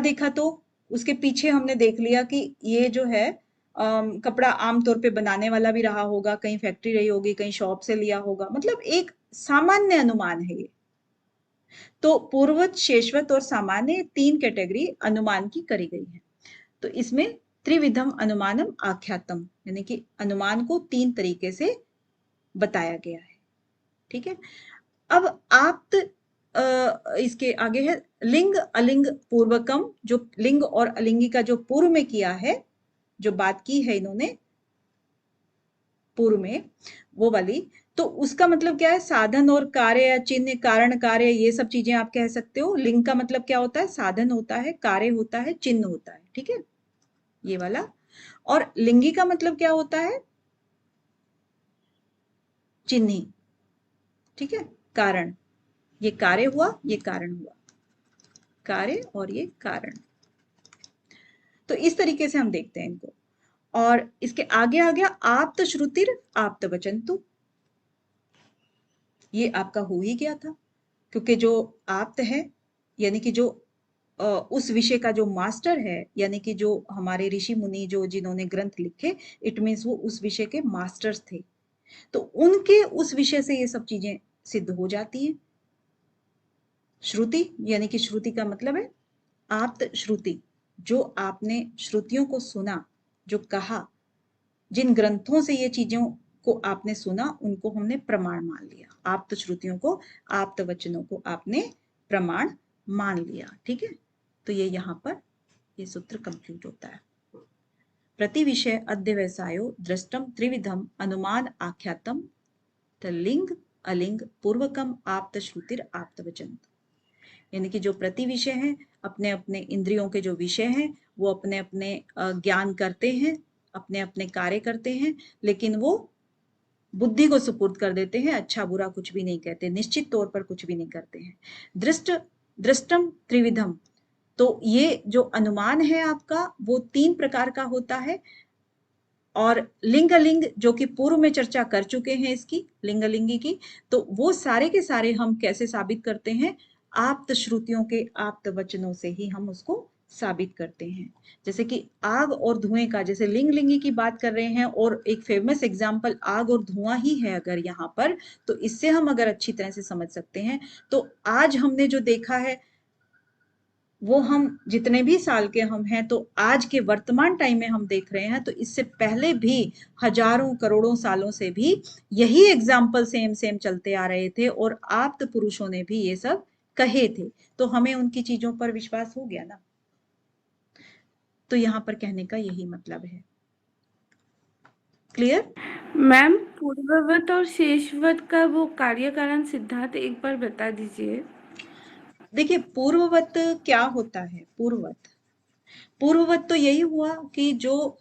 देखा तो उसके पीछे हमने देख लिया कि ये जो है कपड़ा आमतौर पे बनाने वाला भी रहा होगा, कहीं फैक्ट्री रही होगी, कहीं शॉप से लिया होगा, मतलब एक सामान्य अनुमान है ये। तो पूर्ववत, शेषवत और सामान्य 3 कैटेगरी अनुमान की करी गई है। तो इसमें त्रिविधम अनुमानम आख्यातम, यानी कि अनुमान को 3 तरीके से बताया गया है। ठीक है, अब आप इसके आगे है लिंग अलिंग पूर्वकम, जो लिंग और अलिंगी का जो पूर्व में किया है, जो बात की है इन्होंने पूर्व में वो वाली, तो उसका मतलब क्या है, साधन और कार्य या चिन्ह, कारण कार्य, ये सब चीजें आप कह सकते हो। लिंग का मतलब क्या होता है, साधन होता है, कार्य होता है, चिन्ह होता है। ठीक है, ये वाला। और लिंगी का मतलब क्या होता है, चिन्ह। ठीक है, कारण, ये कार्य हुआ, ये कारण हुआ, कार्य और ये कारण। तो इस तरीके से हम देखते हैं इनको। और इसके आगे आ गया आप्त श्रुतिर आप्त वचंतु, ये आपका हो ही गया था, क्योंकि जो आप्त है यानी कि जो उस विषय का जो मास्टर है, यानी कि जो हमारे ऋषि मुनि जो जिन्होंने ग्रंथ लिखे, इट मीन्स वो उस विषय के मास्टर्स थे, तो उनके उस विषय से ये सब चीजें सिद्ध हो जाती हैं। श्रुति यानी कि श्रुति का मतलब है आप्त श्रुति, जो आपने श्रुतियों को सुना, जो कहा, जिन ग्रंथों से ये चीजों को आपने सुना, उनको हमने प्रमाण मान लिया। आप्त श्रुतियों को, आप्त वचनों को आपने प्रमाण मान लिया। ठीक है, तो ये यहाँ पर ये सूत्र कंप्लीट होता है। प्रति विषय अध्यवसायो दृष्टम त्रिविधम अनुमान आख्यातम लिंग अलिंग पूर्वकम आप्त श्रुतिर आप्त वचन। यानी कि जो प्रति विषय है, अपने अपने इंद्रियों के जो विषय हैं, वो अपने अपने ज्ञान करते हैं, अपने अपने कार्य करते हैं, लेकिन वो बुद्धि को सुपुर्द कर देते हैं, अच्छा बुरा कुछ भी नहीं कहते, निश्चित तौर पर कुछ भी नहीं करते हैं। दृष्टम त्रिविधम, तो ये जो अनुमान है आपका वो 3 प्रकार का होता है। और लिंग अलिंग जो कि पूर्व में चर्चा कर चुके हैं इसकी, लिंग अलिंगी की, तो वो सारे के सारे हम कैसे साबित करते हैं? आप्त श्रुतियों के आप्त वचनों से ही हम उसको साबित करते हैं। जैसे कि आग और धुएं का, जैसे लिंग लिंगी की बात कर रहे हैं और एक फेमस एग्जाम्पल आग और धुआं ही है अगर यहाँ पर, तो इससे हम अगर अच्छी तरह से समझ सकते हैं। तो आज हमने जो देखा है वो हम जितने भी साल के हम हैं, तो आज के वर्तमान टाइम में हम देख रहे हैं, तो इससे पहले भी हजारों करोड़ों सालों से भी यही एग्जाम्पल सेम चलते आ रहे थे और आप्त पुरुषों ने भी ये सब कहे थे, तो हमें उनकी चीजों पर विश्वास हो गया ना। तो यहाँ पर कहने का यही मतलब है। क्लियर? मैम, पूर्ववत और शेषवत का वो कार्य कारण सिद्धांत एक बार बता दीजिए। देखिए, पूर्ववत क्या होता है? पूर्ववत तो यही हुआ कि जो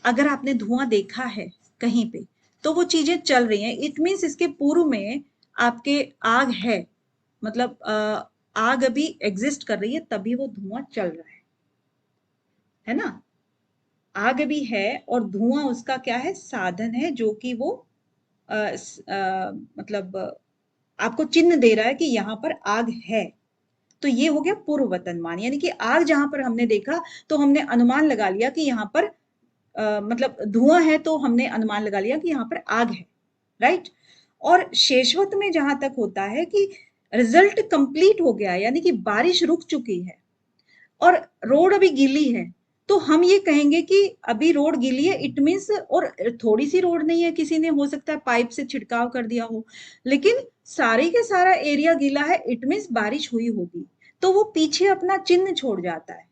अगर आपने धुआं देखा है कहीं पे, तो वो चीजें चल रही हैं, इट मीन्स इसके पूर्व में आपके आग है, मतलब आग अभी एग्जिस्ट कर रही है, तभी वो धुआं चल रहा है ना। आग भी है और धुआं उसका क्या है? साधन है, जो कि वो मतलब आपको चिन्ह दे रहा है कि यहाँ पर आग है। तो ये हो गया पूर्ववत अनुमान, यानी कि आग जहां पर हमने देखा तो हमने अनुमान लगा लिया कि यहाँ पर मतलब धुआं है, तो हमने अनुमान लगा लिया कि यहाँ पर आग है, राइट। और शेषवत में जहां तक होता है कि रिजल्ट कंप्लीट हो गया, यानी कि बारिश रुक चुकी है और रोड अभी गीली है, तो हम ये कहेंगे कि अभी रोड गीली है, इट मीन्स, और थोड़ी सी रोड नहीं है, किसी ने हो सकता है पाइप से छिड़काव कर दिया हो, लेकिन सारे के सारा एरिया गीला है, इट मीन्स बारिश हुई होगी, तो वो पीछे अपना चिन्ह छोड़ जाता है।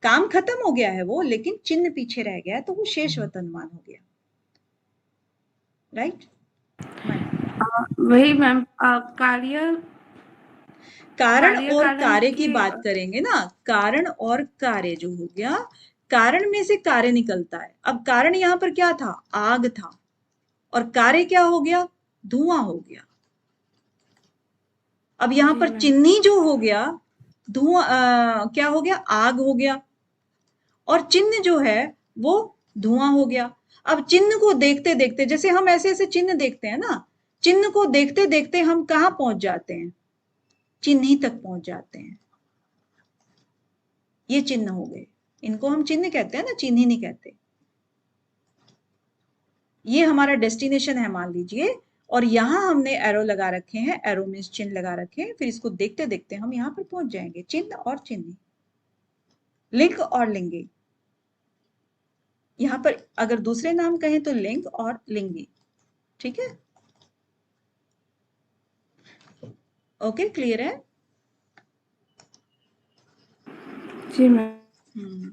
काम खत्म हो गया है वो, लेकिन चिन्ह पीछे रह गया है, तो वो शेषवत अनुमान हो गया, राइट। वही मैम, कार्य कारण और कारण कार्य की के बात करेंगे ना, कारण और कार्य जो हो गया, कारण में से कार्य निकलता है। अब कारण यहाँ पर क्या था? आग था, और कार्य क्या हो गया? धुआं हो गया। अब यहाँ जी पर मैम। चिन्नी जो हो गया, धुआं क्या हो गया? आग हो गया, और चिन्ह जो है वो धुआं हो गया। अब चिन्ह को देखते देखते, जैसे हम ऐसे ऐसे चिन्ह देखते हैं ना, चिन्ह को देखते देखते हम कहाँ पहुंच जाते हैं? चिन्ह ही तक पहुंच जाते हैं। ये चिन्ह हो गए, इनको हम चिन्ह कहते हैं ना, चिन्ह ही नहीं कहते। ये हमारा डेस्टिनेशन है मान लीजिए, और यहां हमने एरो लगा रखे हैं, एरो मीन्स चिन्ह लगा रखे हैं, फिर इसको देखते देखते हम यहां पर पहुंच जाएंगे। चिन्ह और चिन्ह, लिंग और लिंगी। यहां पर अगर दूसरे नाम कहें तो लिंग और लिंगी। ठीक है, ओके, क्लियर है? जी मैम।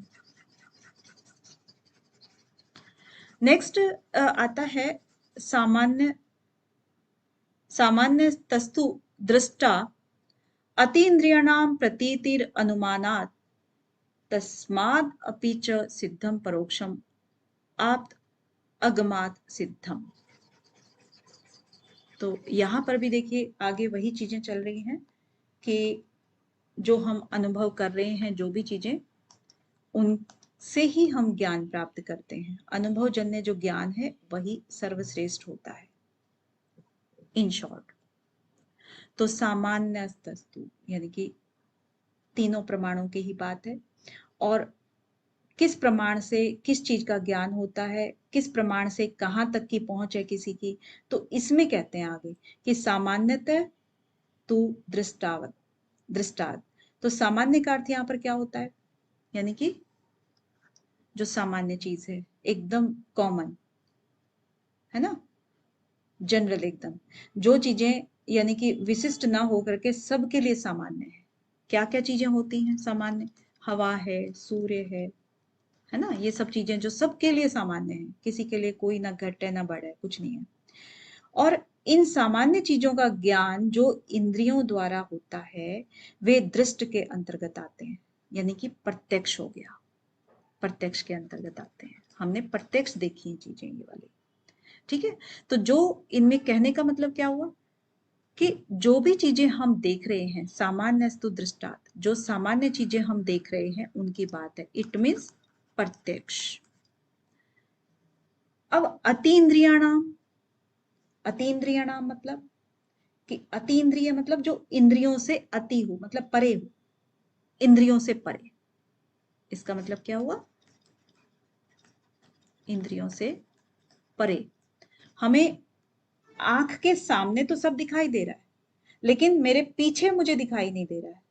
नेक्स्ट आता है सामान्य तस्तु दृष्टा अतीन्द्रियाणां प्रतीतिर अनुमानात् तस्माद् अपि च सिद्धम परोक्षम आप्त अगमात सिद्धम। तो यहाँ पर भी देखिए आगे वही चीजें चल रही हैं कि जो हम अनुभव कर रहे हैं, जो भी चीजें, उनसे ही हम ज्ञान प्राप्त करते हैं। अनुभव जन्य जो ज्ञान है वही सर्वश्रेष्ठ होता है, इन शॉर्ट। तो सामान्य तस्तु यानी कि तीनों प्रमाणों की ही बात है, और किस प्रमाण से किस चीज का ज्ञान होता है, किस प्रमाण से कहाँ तक की पहुंच है किसी की, तो इसमें कहते हैं आगे कि सामान्यतः तू दृष्टात। तो सामान्य का अर्थ यहाँ पर क्या होता है, यानी कि जो सामान्य चीज है, एकदम कॉमन, है ना, जनरल एकदम, जो चीजें यानी कि विशिष्ट ना हो करके सबके लिए सामान्य है। क्या क्या चीजें होती हैं सामान्य? हवा है, सूर्य है ना, ये सब चीजें जो सबके लिए सामान्य है, किसी के लिए कोई ना घटे ना बढ़े, कुछ नहीं है। और इन सामान्य चीजों का ज्ञान जो इंद्रियों द्वारा होता है वे दृष्ट के अंतर्गत आते हैं, यानी कि प्रत्यक्ष हो गया, प्रत्यक्ष के अंतर्गत आते हैं। हमने प्रत्यक्ष देखी हैं चीजें ये वाली, ठीक है। तो जो इनमें कहने का मतलब क्या हुआ कि जो भी चीजें हम देख रहे हैं, सामान्यस्तु दृष्टात, जो सामान्य चीजें हम देख रहे हैं उनकी बात है, इट मीन्स प्रत्यक्ष। अब अतीन्द्रियाणाम, अतीन्द्रियाणाम मतलब कि अतीन्द्रिय मतलब जो इंद्रियों से अति हो, मतलब परे हो, इंद्रियों से परे। इसका मतलब क्या हुआ, इंद्रियों से परे। हमें आंख के सामने तो सब दिखाई दे रहा है, लेकिन मेरे पीछे मुझे दिखाई नहीं दे रहा है।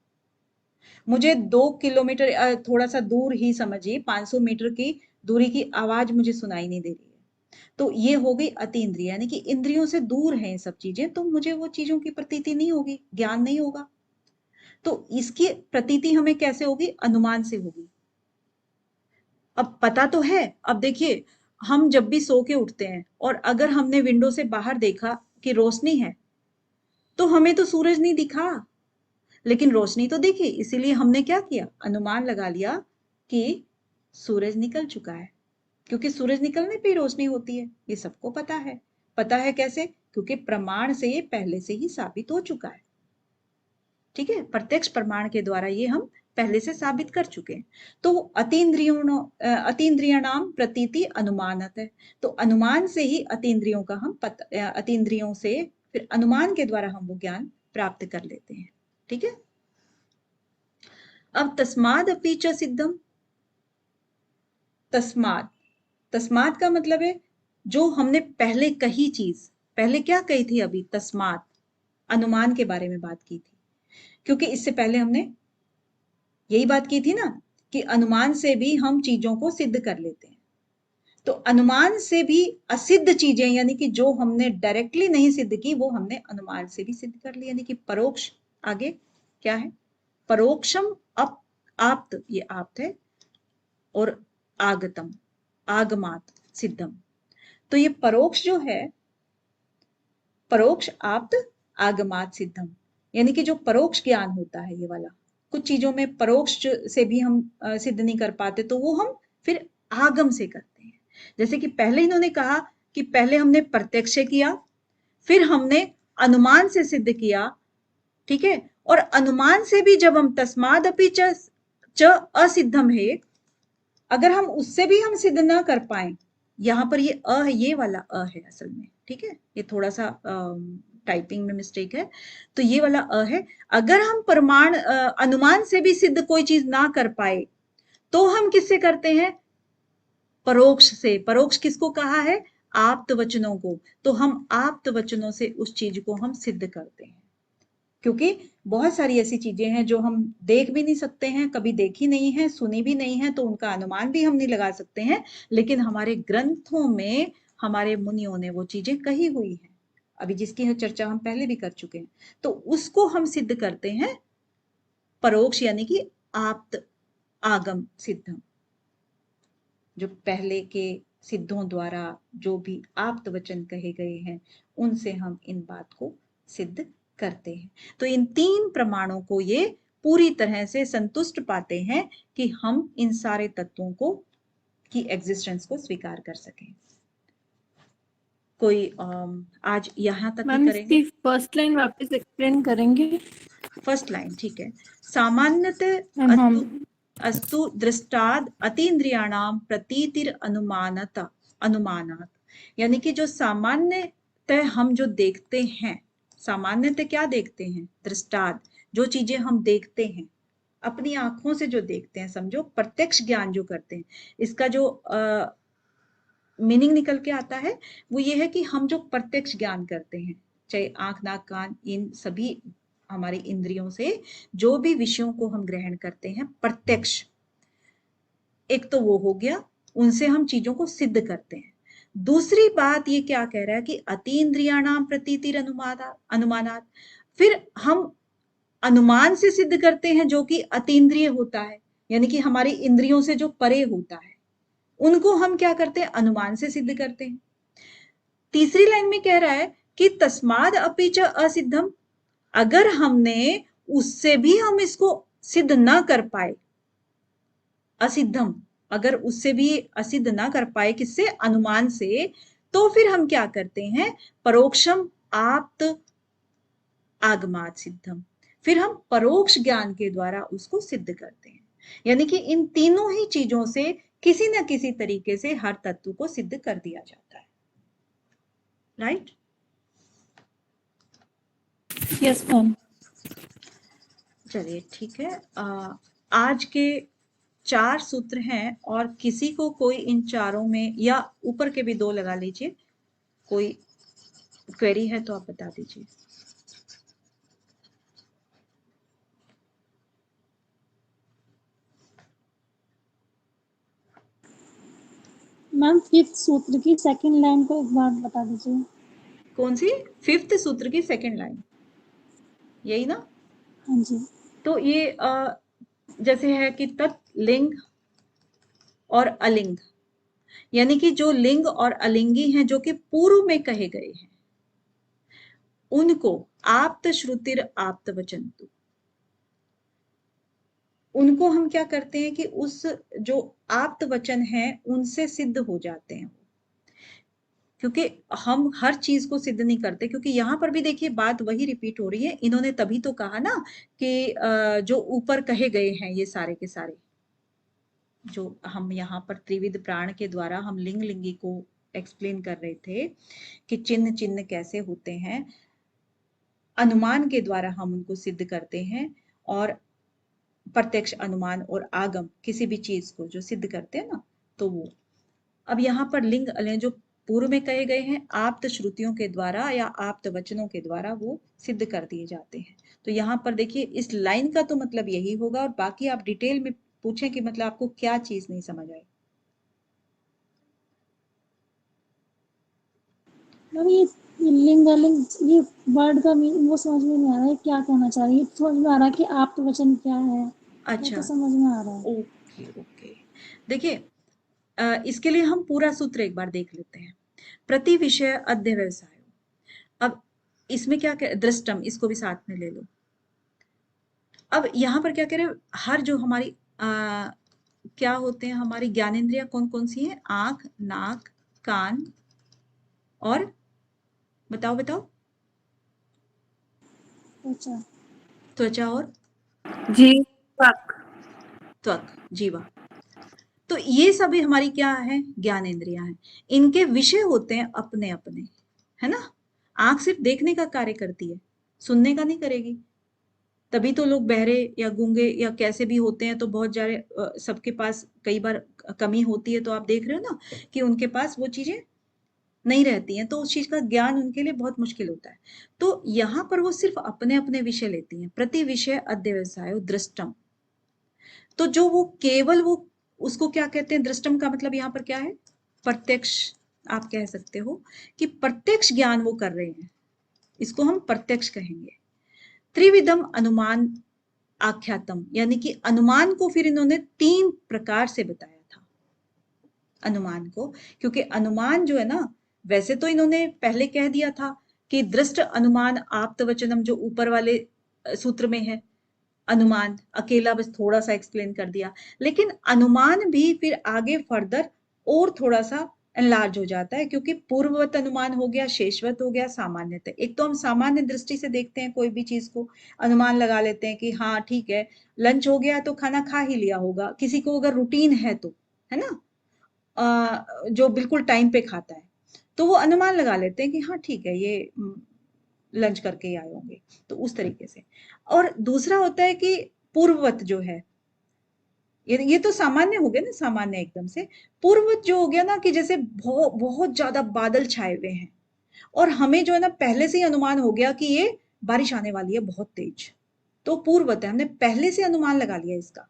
मुझे 2 किलोमीटर थोड़ा सा दूर ही समझिए, 500 मीटर की दूरी की आवाज मुझे सुनाई नहीं दे रही है। तो ये हो गई अतीन्द्रिय, यानी कि इंद्रियों से दूर है सब चीजें, तो मुझे वो चीजों की प्रतीति नहीं होगी, ज्ञान नहीं होगा। तो इसकी प्रतीति हमें कैसे होगी, अनुमान से होगी। अब पता तो है, अब देखिए हम जब भी सो के उठते हैं और अगर हमने विंडो से बाहर देखा कि रोशनी है, तो हमें तो सूरज नहीं दिखा, लेकिन रोशनी तो दिखी, इसीलिए हमने क्या किया, अनुमान लगा लिया कि सूरज निकल चुका है, क्योंकि सूरज निकलने पे ही रोशनी होती है, ये सबको पता है। पता है कैसे, क्योंकि प्रमाण से ये पहले से ही साबित हो चुका है, ठीक है, प्रत्यक्ष प्रमाण के द्वारा ये हम पहले से साबित कर चुके हैं। तो अतीन्द्रियाणाम प्रतीति अनुमानत है, तो अनुमान से ही अतीन्द्रियों का हम अतीन्द्रियों से फिर अनुमान के द्वारा हम वो ज्ञान प्राप्त कर लेते हैं, ठीक है। अब तस्माद अपि च सिद्धम, तस्माद, तस्माद का मतलब है जो हमने पहले कही चीज, पहले क्या कही थी, अभी तस्माद अनुमान के बारे में बात की थी, क्योंकि इससे पहले हमने यही बात की थी ना कि अनुमान से भी हम चीजों को सिद्ध कर लेते हैं। तो अनुमान से भी असिद्ध चीजें, यानी कि जो हमने डायरेक्टली नहीं सिद्ध की, वो हमने अनुमान से भी सिद्ध कर ली, यानी कि परोक्ष। आगे क्या है, परोक्षम आप्त, ये आप्त है, और आगतम, आगमात सिद्धम। तो ये परोक्ष जो है, परोक्ष आप्त आगमात सिद्धम, यानी कि जो परोक्ष ज्ञान होता है ये वाला, कुछ चीजों में परोक्ष से भी हम सिद्ध नहीं कर पाते, तो वो हम फिर आगम से करते हैं। जैसे कि पहले इन्होंने कहा कि पहले हमने प्रत्यक्ष किया, फिर हमने अनुमान से सिद्ध किया, ठीक है। और अनुमान से भी जब हम तस्माद अपि च असिद्धम है, अगर हम उससे भी हम सिद्ध ना कर पाए, यहाँ पर ये अ है, ये वाला अ है असल में, ठीक है, ये थोड़ा सा टाइपिंग में मिस्टेक है, तो ये वाला अ है। अगर हम प्रमाण अनुमान से भी सिद्ध कोई चीज ना कर पाए, तो हम किससे करते हैं, परोक्ष से। परोक्ष किसको कहा है, आप्त वचनों को। तो हम आप्त वचनों से उस चीज को हम सिद्ध करते हैं, क्योंकि बहुत सारी ऐसी चीजें हैं जो हम देख भी नहीं सकते हैं, कभी देखी नहीं है, सुनी भी नहीं है, तो उनका अनुमान भी हम नहीं लगा सकते हैं, लेकिन हमारे ग्रंथों में हमारे मुनियों ने वो चीजें कही हुई हैं, अभी जिसकी चर्चा हम पहले भी कर चुके हैं, तो उसको हम सिद्ध करते हैं परोक्ष, यानी कि आप्त आगम सिद्धम। जो पहले के सिद्धों द्वारा जो भी आप्त वचन कहे गए हैं, उनसे हम इन बात को सिद्ध करते हैं। तो इन 3 प्रमाणों को ये पूरी तरह से संतुष्ट पाते हैं कि हम इन सारे तत्वों को की एग्जिस्टेंस को स्वीकार कर सकें। कोई आज यहाँ तक ही मैम करेंगे। इसकी फर्स्ट लाइन वापस एक्सप्लेन करेंगे। फर्स्ट लाइन, ठीक है। सामान्यतः मैम हम अस्तु दृष्टाद अतीन्द्रियाणाम प्रतीतिर अनुमानात, यानी कि जो सामान्यतः हम जो देखते हैं, सामान्यतः क्या देखते हैं, दृष्टाद, जो चीजें हम देखते हैं अपनी आंखों से, जो देखते हैं, समझो प्रत्यक्ष ज्ञान जो करते हैं, इसका जो मीनिंग निकल के आता है वो ये है कि हम जो प्रत्यक्ष ज्ञान करते हैं, चाहे आंख नाक कान इन सभी हमारी इंद्रियों से जो भी विषयों को हम ग्रहण करते हैं प्रत्यक्ष, एक तो वो हो गया, उनसे हम चीजों को सिद्ध करते हैं। दूसरी बात ये क्या कह रहा है कि अतीन्द्रियाणाम प्रतीतिर अनुमानात, फिर हम अनुमान से सिद्ध करते हैं जो कि अतीन्द्रिय होता है, यानी कि हमारी इंद्रियों से जो परे होता है, उनको हम क्या करते हैं, अनुमान से सिद्ध करते हैं। तीसरी लाइन में कह रहा है कि तस्माद अपि च असिद्धम, अगर हमने उससे भी हम इसको सिद्ध ना कर पाए, असिद्धम, अगर उससे भी असिद्ध ना कर पाए, किससे, अनुमान से, तो फिर हम क्या करते हैं, परोक्षम आप्त आगमात सिद्धम, फिर हम परोक्ष ज्ञान के द्वारा उसको सिद्ध करते हैं। यानी कि इन तीनों ही चीजों से किसी न किसी तरीके से हर तत्व को सिद्ध कर दिया जाता है। राइट? Yes ma'am. चलिए ठीक है। आज के 4 सूत्र हैं और किसी को कोई इन चारों में, या ऊपर के भी 2 लगा लीजिए, कोई क्वेरी है तो आप बता दीजिए। मैम 5th सूत्र की सेकंड लाइन को एक बार बता दीजिए। कौन सी? 5th सूत्र की सेकंड लाइन, यही ना? हाँ जी। तो ये जैसे है कि तत् लिंग और अलिंग, यानी कि जो लिंग और अलिंगी हैं जो कि पूर्व में कहे गए हैं, उनको आप्त श्रुतिर आप्त वचंतु, उनको हम क्या करते हैं कि उस जो आप्त वचन है उनसे सिद्ध हो जाते हैं। क्योंकि हम हर चीज को सिद्ध नहीं करते, क्योंकि यहां पर भी देखिए बात वही रिपीट हो रही है। इन्होंने तभी तो कहा ना कि जो ऊपर कहे गए हैं ये सारे के सारे, जो हम यहाँ पर त्रिविध प्राण के द्वारा हम लिंग लिंगी को एक्सप्लेन कर रहे थे कि चिन्ह चिन्ह कैसे होते हैं, अनुमान के द्वारा हम उनको सिद्ध करते हैं, और प्रत्यक्ष अनुमान और आगम किसी भी चीज को जो सिद्ध करते हैं ना, तो वो अब यहाँ पर लिंग अलिंग जो पूर्व में कहे गए हैं आप्त श्रुतियों के द्वारा या आप्त वचनों के द्वारा वो सिद्ध कर दिए जाते हैं। तो यहाँ पर देखिए इस लाइन का तो मतलब यही होगा, और बाकी आप डिटेल में पूछें कि मतलब आपको क्या चीज नहीं समझ आई। मैम ये लिंग ये वर्ड का मीनिंग वो समझ में नहीं आ रहा है, क्या कहना चाह रही है। समझ में आ रहा है कि आप्त वचन क्या है, अच्छा, तो समझ में आ रहा है। Okay okay. देखिए इसके लिए हम पूरा सूत्र एक बार देख लेते हैं। प्रति विषय अध्यवसाय, अब इसमें क्या कह, दृष्टम, इसको भी साथ में ले लो। अब यहाँ पर क्या कह रहे हैं, हर जो हमारी क्या होते हैं, हमारी ज्ञानेंद्रियां कौन कौन सी हैं, आंख, नाक, कान और बताओ बताओ, अच्छा। त्वचा और त्वक, जीवा। तो ये सभी हमारी क्या है, ज्ञानेंद्रियां हैं। इनके विषय होते हैं अपने अपने, है ना। आंख सिर्फ देखने का कार्य करती है, सुनने का नहीं करेगी। तभी तो लोग बहरे या गूंगे या कैसे भी होते हैं, तो बहुत सारे सबके पास कई बार कमी होती है, तो आप देख रहे हो ना कि उनके पास वो चीजें नहीं रहती हैं, तो उस चीज का ज्ञान उनके लिए बहुत मुश्किल होता है। तो यहाँ पर वो सिर्फ अपने अपने विषय लेती हैं। प्रति विषय अध्यवसाय दृष्टम, तो जो वो केवल वो उसको क्या कहते हैं, दृष्टम का मतलब यहाँ पर क्या है, प्रत्यक्ष। आप कह सकते हो कि प्रत्यक्ष ज्ञान वो कर रहे हैं, इसको हम प्रत्यक्ष कहेंगे। त्रिविधम अनुमान आख्यातम, यानी कि अनुमान को फिर इन्होंने 3 प्रकार से बताया था। अनुमान को, क्योंकि अनुमान जो है ना, वैसे तो इन्होंने पहले कह दिया था कि दृष्ट अनुमान आप्त वचनम, जो ऊपर वाले सूत्र में है, अनुमान अकेला बस थोड़ा सा एक्सप्लेन कर दिया, लेकिन अनुमान भी फिर आगे फर्दर और थोड़ा सा एनलार्ज हो जाता है, क्योंकि पूर्ववत अनुमान हो गया, शेषवत हो गया, सामान्यतः। एक तो हम सामान्य दृष्टि से देखते हैं कोई भी चीज को, अनुमान लगा लेते हैं कि हाँ ठीक है, लंच हो गया तो खाना खा ही लिया होगा, किसी को अगर रूटीन है तो, है ना, जो बिल्कुल टाइम पे खाता है, तो वो अनुमान लगा लेते हैं कि हाँ ठीक है, ये लंच करके ही आए होंगे, तो उस तरीके से। और दूसरा होता है कि पूर्ववत जो है, ये तो सामान्य हो गया ना, सामान्य एकदम से। पूर्ववत जो हो गया ना कि जैसे बहुत ज्यादा बादल छाए हुए हैं और हमें जो है ना पहले से ही अनुमान हो गया कि ये बारिश आने वाली है बहुत तेज, तो पूर्ववत है, हमने पहले से अनुमान लगा लिया इसका,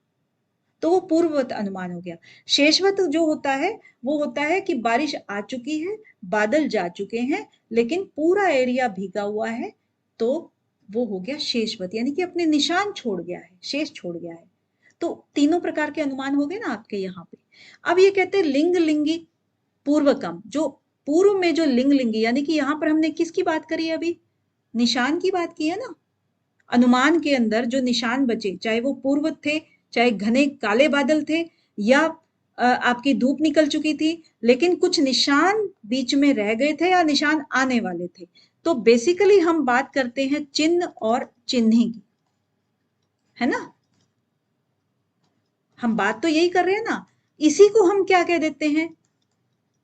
तो वो पूर्ववत अनुमान हो गया। शेषवत जो होता है वो होता है कि बारिश आ चुकी है, बादल जा चुके हैं, लेकिन पूरा एरिया भीगा हुआ है, तो वो हो गया शेषवत, यानी कि अपने निशान छोड़ गया है, शेष छोड़ गया है। तो तीनों प्रकार के अनुमान हो गए ना आपके यहाँ पे। अब ये कहते हैं लिंग लिंगी पूर्वकम, जो पूर्व में जो लिंग लिंगी, यानी कि यहाँ पर हमने किसकी बात करी है अभी, निशान की बात की है ना। अनुमान के अंदर जो निशान बचे, चाहे वो पूर्व थे, चाहे घने काले बादल थे, या आपकी धूप निकल चुकी थी, लेकिन कुछ निशान बीच में रह गए थे या निशान आने वाले थे। तो बेसिकली हम बात करते हैं चिन्ह और चिन्ही की, है ना। हम बात तो यही कर रहे हैं ना, इसी को हम क्या कह देते हैं,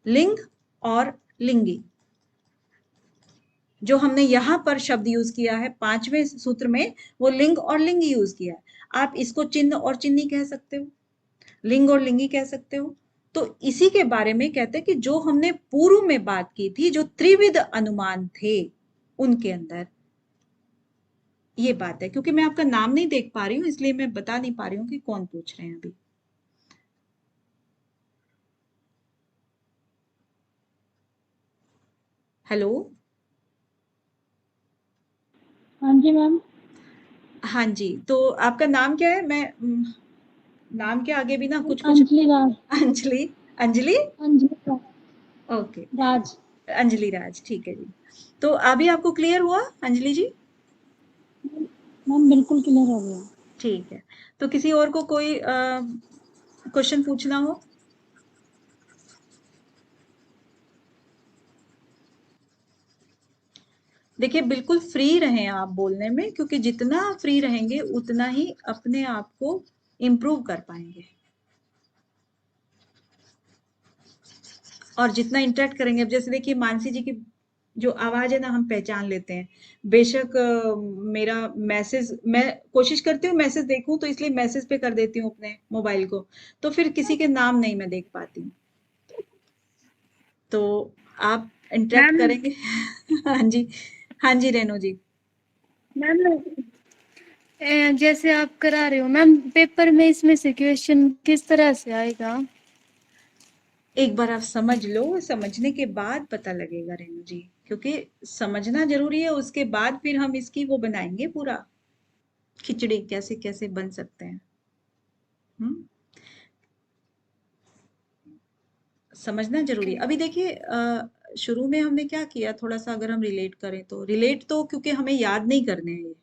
लिंग और लिंगी। जो हमने यहां पर शब्द यूज किया है 5वें सूत्र में, वो लिंग और लिंगी यूज किया है। आप इसको चिन्ह और चिन्ही कह सकते हो, लिंग और लिंगी कह सकते हो। तो इसी के बारे में कहते हैं कि जो हमने पूर्व में बात की थी, जो त्रिविध अनुमान थे उनके अंदर ये बात है। क्योंकि मैं आपका नाम नहीं देख पा रही हूं, इसलिए मैं बता नहीं पा रही हूँ कि कौन पूछ रहे हैं अभी। हेलो, हाँ जी मैम। हाँ जी, तो आपका नाम क्या है? मैं नाम के आगे भी ना कुछ कुछ अंजलि राज। अंजलि, अंजलि, अंजलि राज। ओके, राज। अंजलि राज, ठीक है जी। तो अभी आपको क्लियर हुआ अंजलि जी? मैम बिल्कुल क्लियर हो गया। ठीक है, तो किसी और को कोई क्वेश्चन पूछना हो? देखिए बिल्कुल फ्री रहें आप बोलने में, क्योंकि जितना फ्री रहेंगे उतना ही अपने आप को इम्प्रूव कर पाएंगे, और जितना इंटरेक्ट करेंगे। अब जैसे देखिए मानसी जी की जो आवाज है ना, हम पहचान लेते हैं। बेशक मेरा मैसेज, मैं कोशिश करती हूँ मैसेज देखूं, तो इसलिए मैसेज पे कर देती हूँ अपने मोबाइल को, तो फिर किसी के नाम नहीं मैं देख पाती हूँ। तो आप इंटरेक्ट मैम करेंगे। हाँ जी, हाँ जी रेणु जी। मैम जैसे आप करा रहे हो मैम, पेपर में इसमें से क्वेश्चन किस तरह से आएगा? एक बार आप समझ लो, समझने के बाद पता लगेगा रेणु जी, क्योंकि समझना जरूरी है, उसके बाद फिर हम इसकी वो बनाएंगे पूरा खिचड़ी, कैसे कैसे बन सकते हैं। हम्म, समझना जरूरी है। अभी देखिए शुरू में हमने क्या किया, थोड़ा सा अगर हम रिलेट करें, तो रिलेट तो क्योंकि हमें याद नहीं करने हैं, ये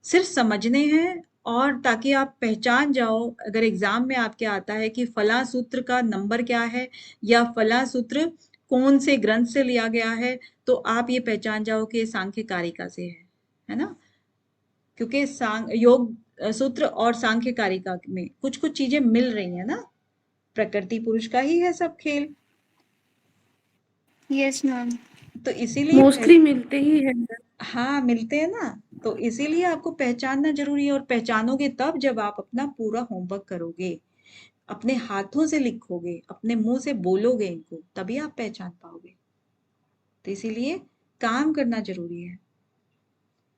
सिर्फ समझने हैं, और ताकि आप पहचान जाओ, अगर एग्जाम में आपके आता है कि फला सूत्र का नंबर क्या है, या फला सूत्र कौन से ग्रंथ से लिया गया है, तो आप ये पहचान जाओ कि ये सांख्य कारिका से है ना। क्योंकि योग सूत्र और सांख्य कारिका में कुछ कुछ चीजें मिल रही है ना, प्रकृति पुरुष का ही है सब खेल, यस मैम, तो इसीलिए मोस्टली मिलते ही है। हाँ मिलते हैं ना। तो इसीलिए आपको पहचानना जरूरी है, और पहचानोगे तब जब आप अपना पूरा होमवर्क करोगे, अपने हाथों से लिखोगे, अपने मुंह से बोलोगे इनको, तभी आप पहचान पाओगे। तो इसीलिए काम करना जरूरी है।